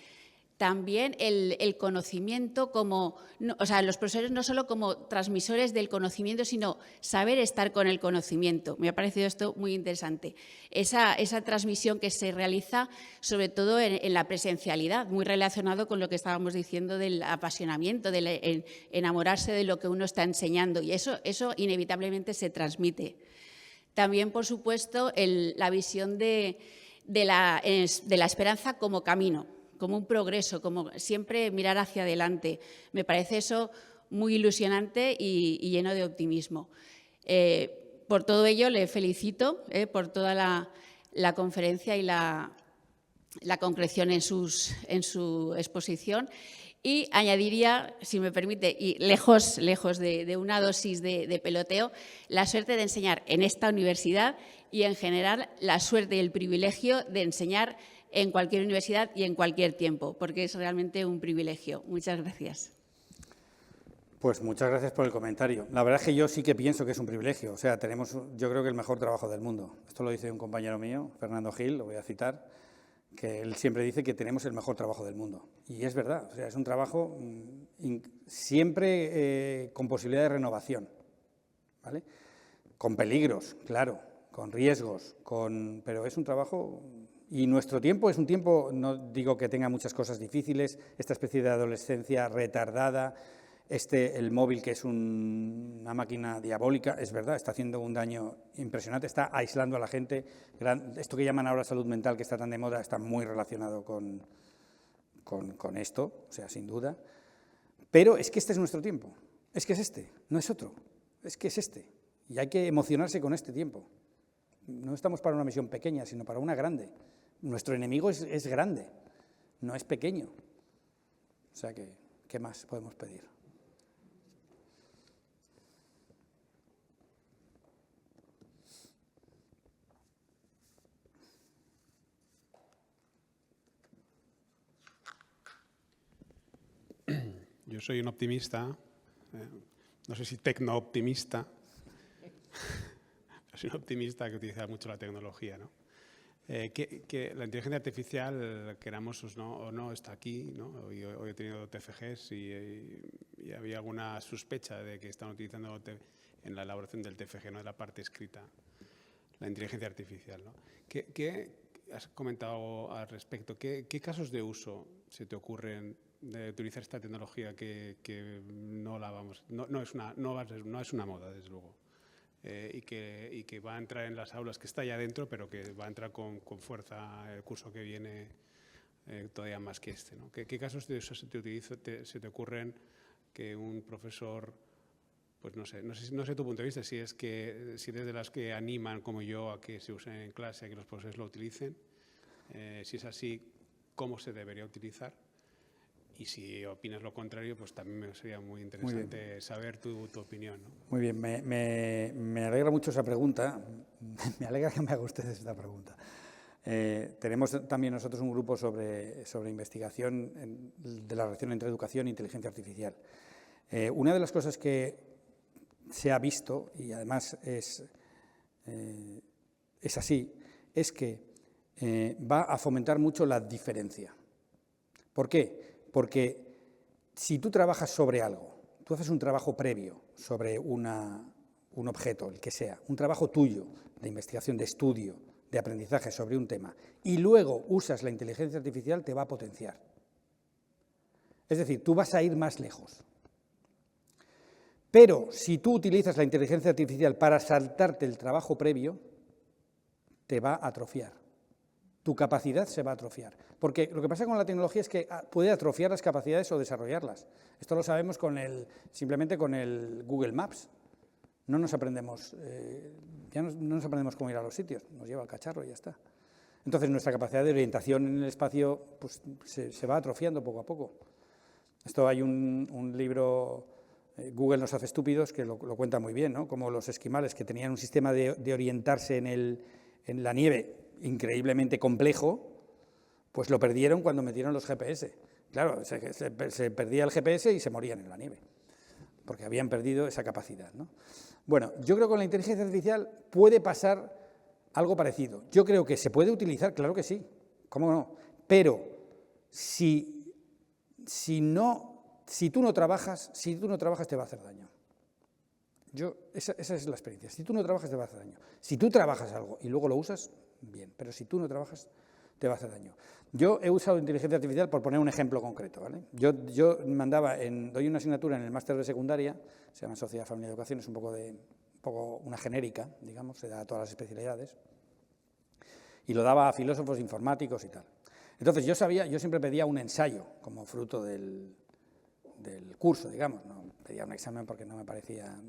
También el conocimiento como, o sea, los profesores no solo como transmisores del conocimiento, sino saber estar con el conocimiento. Me ha parecido esto muy interesante. Esa transmisión que se realiza sobre todo en la presencialidad, muy relacionado con lo que estábamos diciendo del apasionamiento, del enamorarse de lo que uno está enseñando, y eso inevitablemente se transmite. También, por supuesto, la visión de la esperanza como camino, como un progreso, como siempre mirar hacia adelante. Me parece eso muy ilusionante y lleno de optimismo. Por todo ello, le felicito por toda la conferencia y la concreción en su exposición. Y añadiría, si me permite, y lejos de una dosis de peloteo, la suerte de enseñar en esta universidad y, en general, la suerte y el privilegio de enseñar en cualquier universidad y en cualquier tiempo, porque es realmente un privilegio. Muchas gracias. Pues muchas gracias por el comentario. La verdad es que yo sí que pienso que es un privilegio. O sea, tenemos, yo creo que el mejor trabajo del mundo. Esto lo dice un compañero mío, Fernando Gil, lo voy a citar, que él siempre dice que tenemos el mejor trabajo del mundo. Y es verdad, o sea, es un trabajo siempre con posibilidad de renovación, ¿vale? Con peligros, claro, con riesgos, pero es un trabajo... Y nuestro tiempo es un tiempo, no digo que tenga muchas cosas difíciles, esta especie de adolescencia retardada, el móvil que es una máquina diabólica, es verdad, está haciendo un daño impresionante, está aislando a la gente. Esto que llaman ahora salud mental, que está tan de moda, está muy relacionado con esto, o sea, sin duda. Pero es que este es nuestro tiempo, es que es este, no es otro, es que es este. Y hay que emocionarse con este tiempo. No estamos para una misión pequeña, sino para una grande. Nuestro enemigo es grande, no es pequeño. O sea que, ¿qué más podemos pedir? Yo soy un optimista, no sé si tecno-optimista, pero soy un optimista que utiliza mucho la tecnología, ¿no? Que la inteligencia artificial, queramos o no, está aquí, ¿no? Hoy he tenido TFGs y había alguna sospecha de que están utilizando en la elaboración del TFG, no de la parte escrita, la inteligencia artificial, ¿no? ¿Qué has comentado al respecto? ¿Qué casos de uso se te ocurren de utilizar esta tecnología que no es una moda, desde luego? y que va a entrar en las aulas, que está ya dentro, pero que va a entrar con fuerza el curso que viene todavía más que este, ¿no? ¿Qué casos de esos se te ocurren que un profesor, pues no sé tu punto de vista, si eres de las que animan como yo a que se use en clase, a que los profesores lo utilicen? Si es así, ¿cómo se debería utilizar? Y si opinas lo contrario, pues también me sería muy interesante saber tu opinión, ¿no? Muy bien, me alegra mucho esa pregunta. Me alegra que me haga usted esta pregunta. Tenemos también nosotros un grupo sobre investigación de la relación entre educación e inteligencia artificial. Una de las cosas que se ha visto, y además es así, es que va a fomentar mucho la diferencia. ¿Por qué? Porque si tú trabajas sobre algo, tú haces un trabajo previo sobre un objeto, el que sea, un trabajo tuyo de investigación, de estudio, de aprendizaje sobre un tema, y luego usas la inteligencia artificial, te va a potenciar. Es decir, tú vas a ir más lejos. Pero si tú utilizas la inteligencia artificial para saltarte el trabajo previo, te va a atrofiar. Tu capacidad se va a atrofiar. Porque lo que pasa con la tecnología es que puede atrofiar las capacidades o desarrollarlas. Esto lo sabemos simplemente con el Google Maps. No nos aprendemos, ya no nos aprendemos cómo ir a los sitios, nos lleva el cacharro y ya está. Entonces nuestra capacidad de orientación en el espacio pues, se va atrofiando poco a poco. Esto hay un libro, Google nos hace estúpidos, que lo cuenta muy bien, ¿no? Como los esquimales que tenían un sistema de orientarse en la nieve increíblemente complejo, pues lo perdieron cuando metieron los GPS. Claro, se perdía el GPS y se morían en la nieve, porque habían perdido esa capacidad, ¿no? Bueno, yo creo que con la inteligencia artificial puede pasar algo parecido. Yo creo que se puede utilizar, claro que sí, ¿cómo no? Pero si tú no trabajas, te va a hacer daño. Esa es la experiencia. Si tú no trabajas, te va a hacer daño. Si tú trabajas algo y luego lo usas, bien, pero si tú no trabajas, te va a hacer daño. Yo he usado inteligencia artificial por poner un ejemplo concreto, ¿vale? Yo doy una asignatura en el máster de secundaria, se llama Sociedad, Familia y Educación, es un poco una genérica, digamos, se da a todas las especialidades, y lo daba a filósofos informáticos y tal. Entonces yo siempre pedía un ensayo como fruto del curso, digamos, no pedía un examen porque no me parecía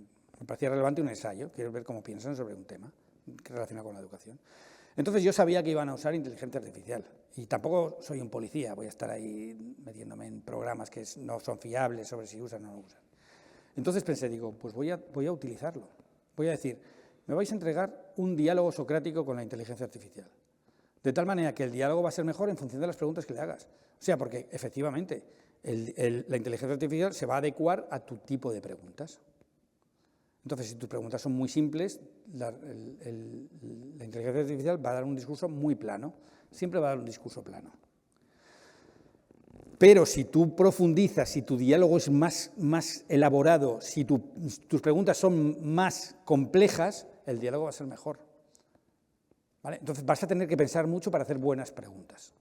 relevante un ensayo, quiero ver cómo piensan sobre un tema relacionado con la educación. Entonces yo sabía que iban a usar inteligencia artificial y tampoco soy un policía, voy a estar ahí metiéndome en programas que no son fiables sobre si usan o no usan. Entonces pensé, pues voy a utilizarlo, voy a decir, me vais a entregar un diálogo socrático con la inteligencia artificial, de tal manera que el diálogo va a ser mejor en función de las preguntas que le hagas. O sea, porque efectivamente la inteligencia artificial se va a adecuar a tu tipo de preguntas. Entonces, si tus preguntas son muy simples, la inteligencia artificial va a dar un discurso muy plano, siempre va a dar un discurso plano. Pero si tú profundizas, si tu diálogo es más elaborado, si tus preguntas son más complejas, el diálogo va a ser mejor. ¿Vale? Entonces vas a tener que pensar mucho para hacer buenas preguntas.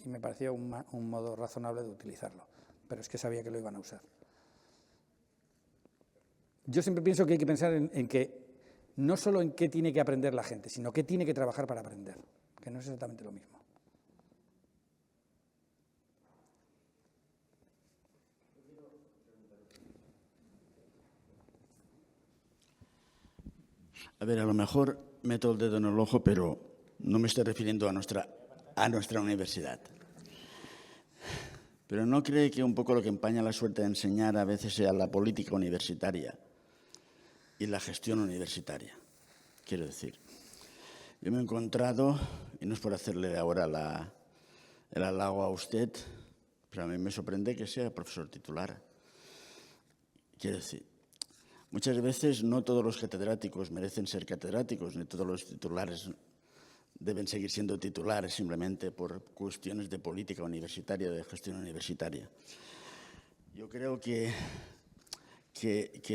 Y me pareció un modo razonable de utilizarlo, pero es que sabía que lo iban a usar. Yo siempre pienso que hay que pensar en que no solo en qué tiene que aprender la gente, sino qué tiene que trabajar para aprender, que no es exactamente lo mismo. A ver, a lo mejor meto el dedo en el ojo, pero no me estoy refiriendo a nuestra universidad. Pero ¿no cree que un poco lo que empaña la suerte de enseñar a veces sea la política universitaria y la gestión universitaria? Quiero decir, yo me he encontrado, y no es por hacerle ahora el halago a usted, pero a mí me sorprende que sea profesor titular. Quiero decir, muchas veces no todos los catedráticos merecen ser catedráticos, ni todos los titulares deben seguir siendo titulares simplemente por cuestiones de política universitaria, de gestión universitaria. Yo creo que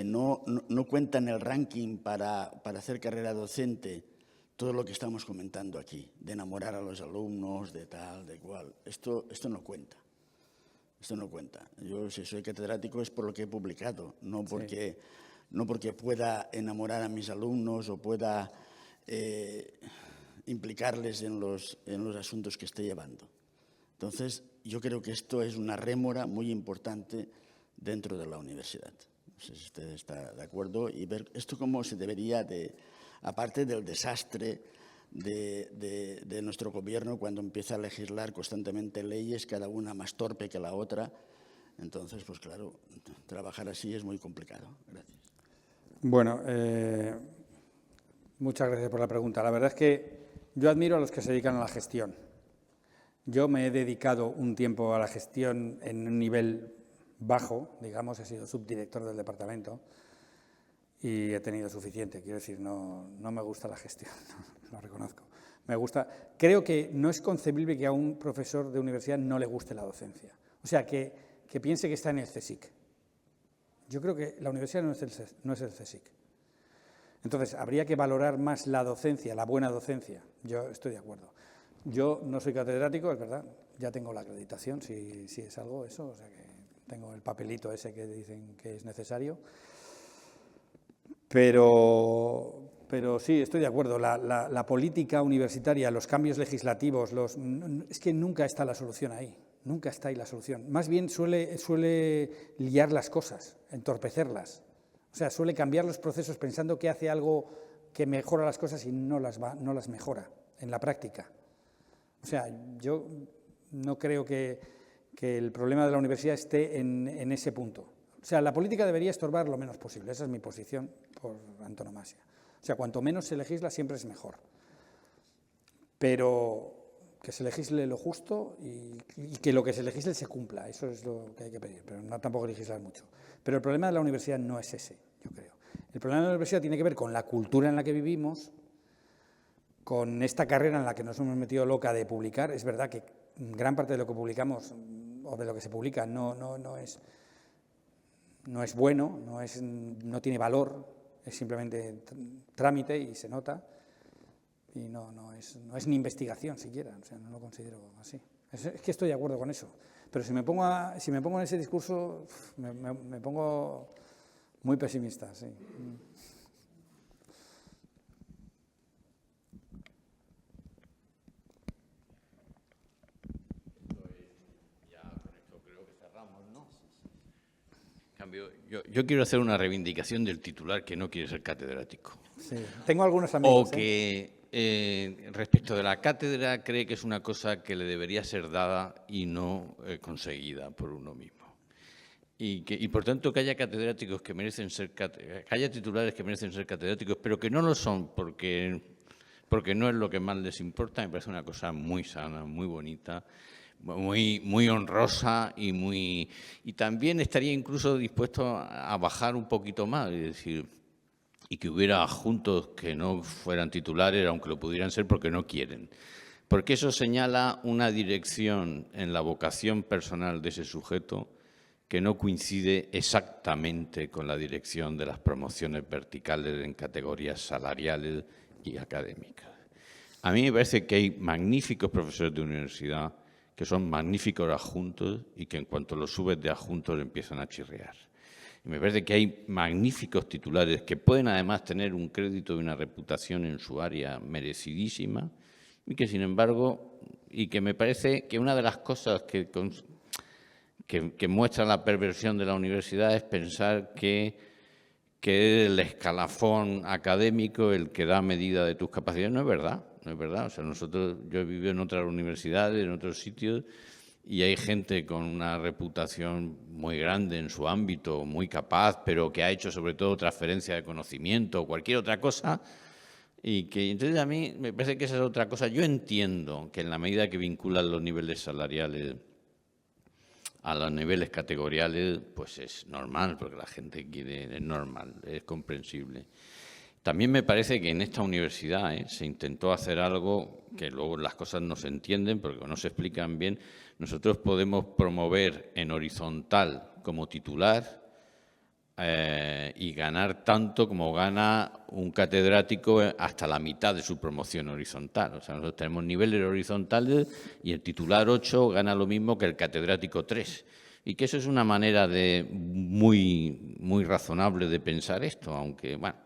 no cuenta en el ranking para hacer carrera docente todo lo que estamos comentando aquí, de enamorar a los alumnos, de tal, de cual. Esto no cuenta. Esto no cuenta. Yo, si soy catedrático, es por lo que he publicado, no porque no porque pueda enamorar a mis alumnos o pueda implicarles en los asuntos que esté llevando. Entonces, yo creo que esto es una rémora muy importante dentro de la universidad. No sé si usted está de acuerdo y ver esto cómo se debería aparte del desastre de nuestro gobierno cuando empieza a legislar constantemente leyes, cada una más torpe que la otra. Entonces, pues claro, trabajar así es muy complicado. Gracias. Bueno, muchas gracias por la pregunta. La verdad es que yo admiro a los que se dedican a la gestión. Yo me he dedicado un tiempo a la gestión en un nivel bajo, digamos, he sido subdirector del departamento y he tenido suficiente. Quiero decir, no me gusta la gestión, lo reconozco. Me gusta. Creo que no es concebible que a un profesor de universidad no le guste la docencia. O sea, que piense que está en el CSIC. Yo creo que la universidad no es el CSIC. Entonces, habría que valorar más la docencia, la buena docencia. Yo estoy de acuerdo. Yo no soy catedrático, es verdad, ya tengo la acreditación, si es algo eso, o sea que tengo el papelito ese que dicen que es necesario. Pero sí, estoy de acuerdo, la política universitaria, los cambios legislativos, es que nunca está la solución ahí, nunca está ahí la solución. Más bien suele liar las cosas, entorpecerlas. O sea, suele cambiar los procesos pensando que hace algo que mejora las cosas y no las mejora en la práctica. O sea, yo no creo que el problema de la universidad esté en ese punto. O sea, la política debería estorbar lo menos posible. Esa es mi posición por antonomasia. O sea, cuanto menos se legisla siempre es mejor. Pero que se legisle lo justo y que lo que se legisle se cumpla. Eso es lo que hay que pedir, pero no tampoco legislar mucho. Pero el problema de la universidad no es ese, yo creo. El problema de la universidad tiene que ver con la cultura en la que vivimos, con esta carrera en la que nos hemos metido loca de publicar. Es verdad que gran parte de lo que publicamos o de lo que se publica no es bueno, no tiene valor, es simplemente trámite y se nota. Y no es ni investigación siquiera, o sea, no lo considero así. Es que estoy de acuerdo con eso. Pero si me pongo en ese discurso, me pongo muy pesimista, sí. Yo quiero hacer una reivindicación del titular que no quiere ser catedrático. Sí. Tengo algunos amigos. O que respecto de la cátedra cree que es una cosa que le debería ser dada y no conseguida por uno mismo. Y por tanto que haya catedráticos que merecen ser que haya titulares que merecen ser catedráticos, pero que no lo son porque no es lo que más les importa, me parece una cosa muy sana, muy bonita, muy honrosa y también estaría incluso dispuesto a bajar un poquito más, es decir, y que hubiera adjuntos que no fueran titulares, aunque lo pudieran ser porque no quieren. Porque eso señala una dirección en la vocación personal de ese sujeto que no coincide exactamente con la dirección de las promociones verticales en categorías salariales y académicas. A mí me parece que hay magníficos profesores de universidad que son magníficos adjuntos y que en cuanto los subes de adjuntos empiezan a chirriar. Y me parece que hay magníficos titulares que pueden además tener un crédito y una reputación en su área merecidísima y que, sin embargo, y que me parece que una de las cosas que muestra la perversión de la universidad es pensar que es el escalafón académico el que da medida de tus capacidades. No es verdad, no es verdad. O sea, yo he vivido en otras universidades, en otros sitios, y hay gente con una reputación muy grande en su ámbito, muy capaz, pero que ha hecho sobre todo transferencia de conocimiento o cualquier otra cosa, y que entonces a mí me parece que esa es otra cosa. Yo entiendo que en la medida que vinculan los niveles salariales a los niveles categoriales, pues es normal, porque la gente quiere, es normal, es comprensible. También me parece que en esta universidad se intentó hacer algo que luego las cosas no se entienden porque no se explican bien. Nosotros podemos promover en horizontal como titular y ganar tanto como gana un catedrático hasta la mitad de su promoción horizontal. O sea, nosotros tenemos niveles horizontales y el titular 8 gana lo mismo que el catedrático 3. Y que eso es una manera muy razonable de pensar esto, aunque, bueno.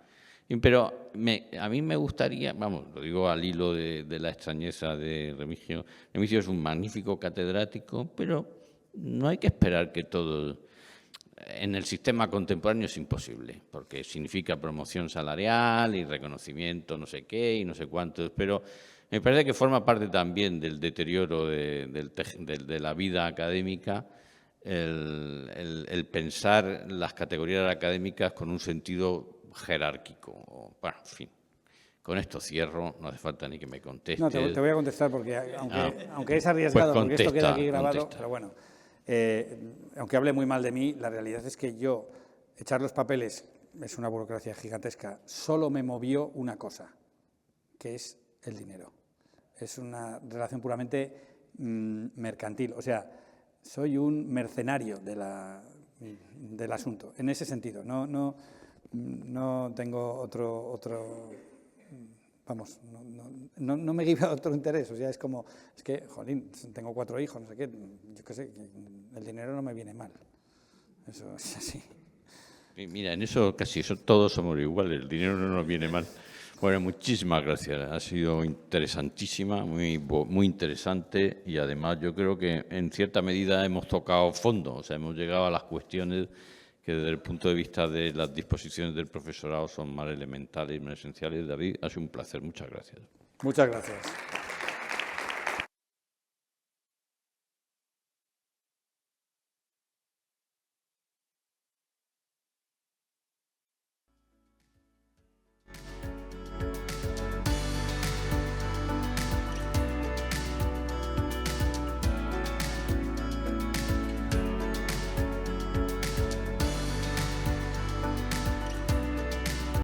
Pero a mí me gustaría, vamos, lo digo al hilo de la extrañeza de Remigio. Remigio es un magnífico catedrático, pero no hay que esperar que todo... En el sistema contemporáneo es imposible, porque significa promoción salarial y reconocimiento no sé qué y no sé cuántos, pero me parece que forma parte también del deterioro de la vida académica el pensar las categorías académicas con un sentido jerárquico. Bueno, en fin, con esto cierro, no hace falta ni que me contestes. No, te voy a contestar porque, aunque es arriesgado, pues porque esto queda aquí grabado, contesta. pero bueno, aunque hable muy mal de mí, la realidad es que yo, echar los papeles, es una burocracia gigantesca, solo me movió una cosa, que es el dinero. Es una relación puramente mercantil, o sea, soy un mercenario del asunto, en ese sentido. No tengo otro vamos, no me guía otro interés. O sea, es que, jolín, tengo 4 hijos, no sé qué, yo qué sé, el dinero no me viene mal. Eso es así. Mira, en eso casi todos somos iguales, el dinero no nos viene mal. Bueno, muchísimas gracias, ha sido interesantísima, muy interesante, y además yo creo que en cierta medida hemos tocado fondo, o sea, hemos llegado a las cuestiones que desde el punto de vista de las disposiciones del profesorado son más elementales y más esenciales. David, ha sido un placer, muchas gracias. Muchas gracias.